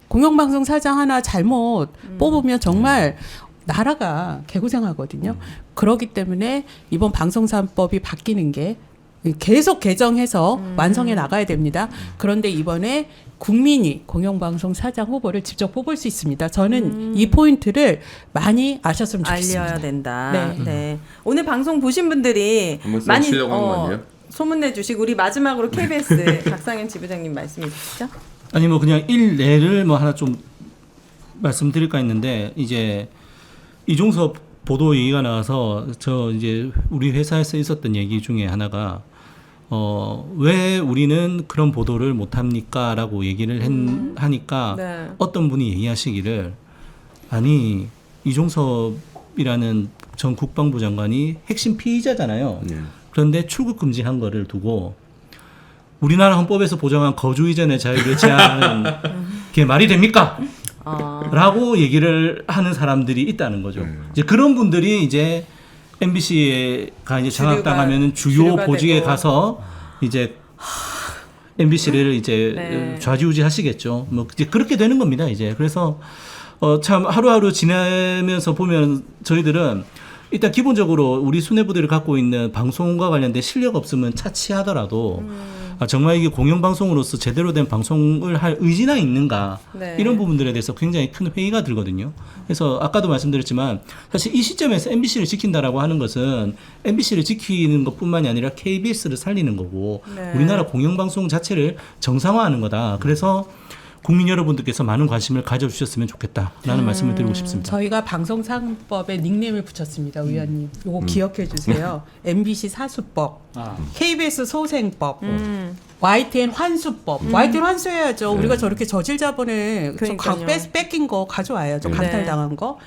Speaker 2: 공영방송 사장 하나 잘못 뽑으면 정말 나라가 개고생하거든요. 그렇기 때문에 이번 방송산법이 바뀌는 게 계속 개정해서 완성해 나가야 됩니다. 그런데 이번에 국민이 공영방송 사장 후보를 직접 뽑을 수 있습니다. 저는 이 포인트를 많이 아셨으면 좋겠습니다.
Speaker 9: 알려야 된다.
Speaker 2: 네.
Speaker 9: 네. 오늘 방송 보신 분들이
Speaker 1: 한번
Speaker 9: 많이
Speaker 1: 써주시려고 하는 거 아니에요?
Speaker 9: 소문내 주시고 우리 마지막으로 KBS 박상현 지부장님 말씀해 주시죠.
Speaker 5: 아니 뭐 그냥 일례를 뭐 하나 좀 말씀드릴까 했는데 이제 이종섭 보도 얘기가 나와서 저 이제 우리 회사에서 있었던 얘기 중에 하나가 왜 우리는 그런 보도를 못 합니까라고 얘기를 하니까
Speaker 9: 네.
Speaker 5: 어떤 분이 얘기하시기를 아니 이종섭이라는 전 국방부 장관이 핵심 피의자잖아요.
Speaker 1: 네.
Speaker 5: 그런데 출국 금지한 거를 두고 우리나라 헌법에서 보장한 거주 이전의 자유를 제한하는 게 말이 됩니까? 라고 얘기를 하는 사람들이 있다는 거죠. 이제 그런 분들이 이제 MBC가 이제 장악당하면 주요 보직에
Speaker 9: 되고.
Speaker 5: 가서 이제 MBC를 이제
Speaker 9: 네.
Speaker 5: 좌지우지하시겠죠. 뭐 이제 그렇게 되는 겁니다. 이제 그래서 참 하루하루 지내면서 보면 저희들은 일단 기본적으로 우리 수뇌부들이 갖고 있는 방송과 관련된 실력 없으면 차치하더라도 정말 이게 공영방송으로서 제대로 된 방송을 할 의지나 있는가
Speaker 9: 네.
Speaker 5: 이런 부분들에 대해서 굉장히 큰 회의가 들거든요. 그래서 아까도 말씀드렸지만 사실 이 시점에서 MBC를 지킨다라고 하는 것은 MBC를 지키는 것뿐만이 아니라 KBS를 살리는 거고
Speaker 9: 네.
Speaker 5: 우리나라 공영방송 자체를 정상화하는 거다. 그래서 국민 여러분들께서 많은 관심을 가져주셨으면 좋겠다라는 말씀을 드리고 싶습니다.
Speaker 2: 저희가 방송사업법에 닉네임을 붙였습니다, 의원님. 요거 기억해 주세요. MBC 사수법, KBS 소생법, YTN 환수법. YTN 환수해야죠. 우리가 저렇게 저질 자본에 좀
Speaker 9: 그러니까요.
Speaker 2: 뺏긴 거 가져와야죠. 강탈당한 거.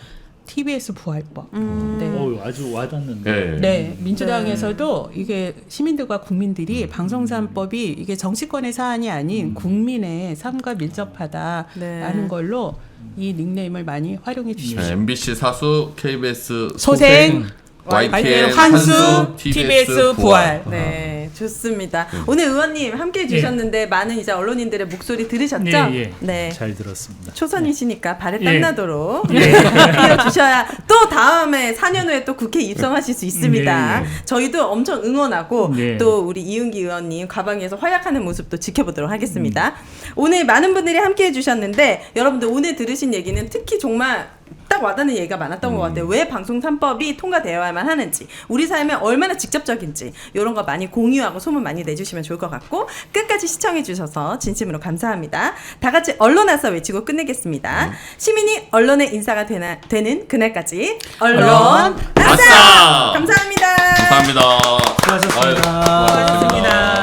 Speaker 2: TBS 부활법. 네.
Speaker 10: 아주 와닿는데.
Speaker 2: 네, 민주당에서도 이게 시민들과 국민들이 방송사업법이 이게 정치권의 사안이 아닌 국민의 삶과 밀접하다라는 걸로 이 닉네임을 많이 활용해 주십시오.
Speaker 1: 네, MBC 사수, KBS
Speaker 2: 소생,
Speaker 1: YTN
Speaker 2: 환수, TBS 부활.
Speaker 9: 네, 좋습니다. 오늘 의원님 함께 해주셨는데 많은 이제 언론인들의 목소리 들으셨죠?
Speaker 10: 네,
Speaker 9: 네.
Speaker 10: 잘 들었습니다.
Speaker 9: 초선이시니까 발에
Speaker 10: 예.
Speaker 9: 땀나도록 띄워주셔야 또 다음에 4년 후에 또 국회에 입성하실 수 있습니다.
Speaker 10: 네, 네.
Speaker 9: 저희도 엄청 응원하고
Speaker 10: 네.
Speaker 9: 또 우리 이은기 의원님 가방에서 활약하는 모습도 지켜보도록 하겠습니다. 오늘 많은 분들이 함께 해주셨는데 여러분들 오늘 들으신 얘기는 특히 정말 딱 와닿는 얘기가 많았던 것 같아요. 왜 방송 3법이 통과되어야만 하는지, 우리 삶에 얼마나 직접적인지 이런 거 많이 공유하고 소문 많이 내주시면 좋을 것 같고 끝까지 시청해 주셔서 진심으로 감사합니다. 다 같이 언론아싸 외치고 끝내겠습니다. 시민이 언론의 인사가 되는 그날까지 언론 아싸! 감사합니다.
Speaker 1: 감사합니다.
Speaker 5: 수고하셨습니다.
Speaker 1: 아유, 수고하셨습니다.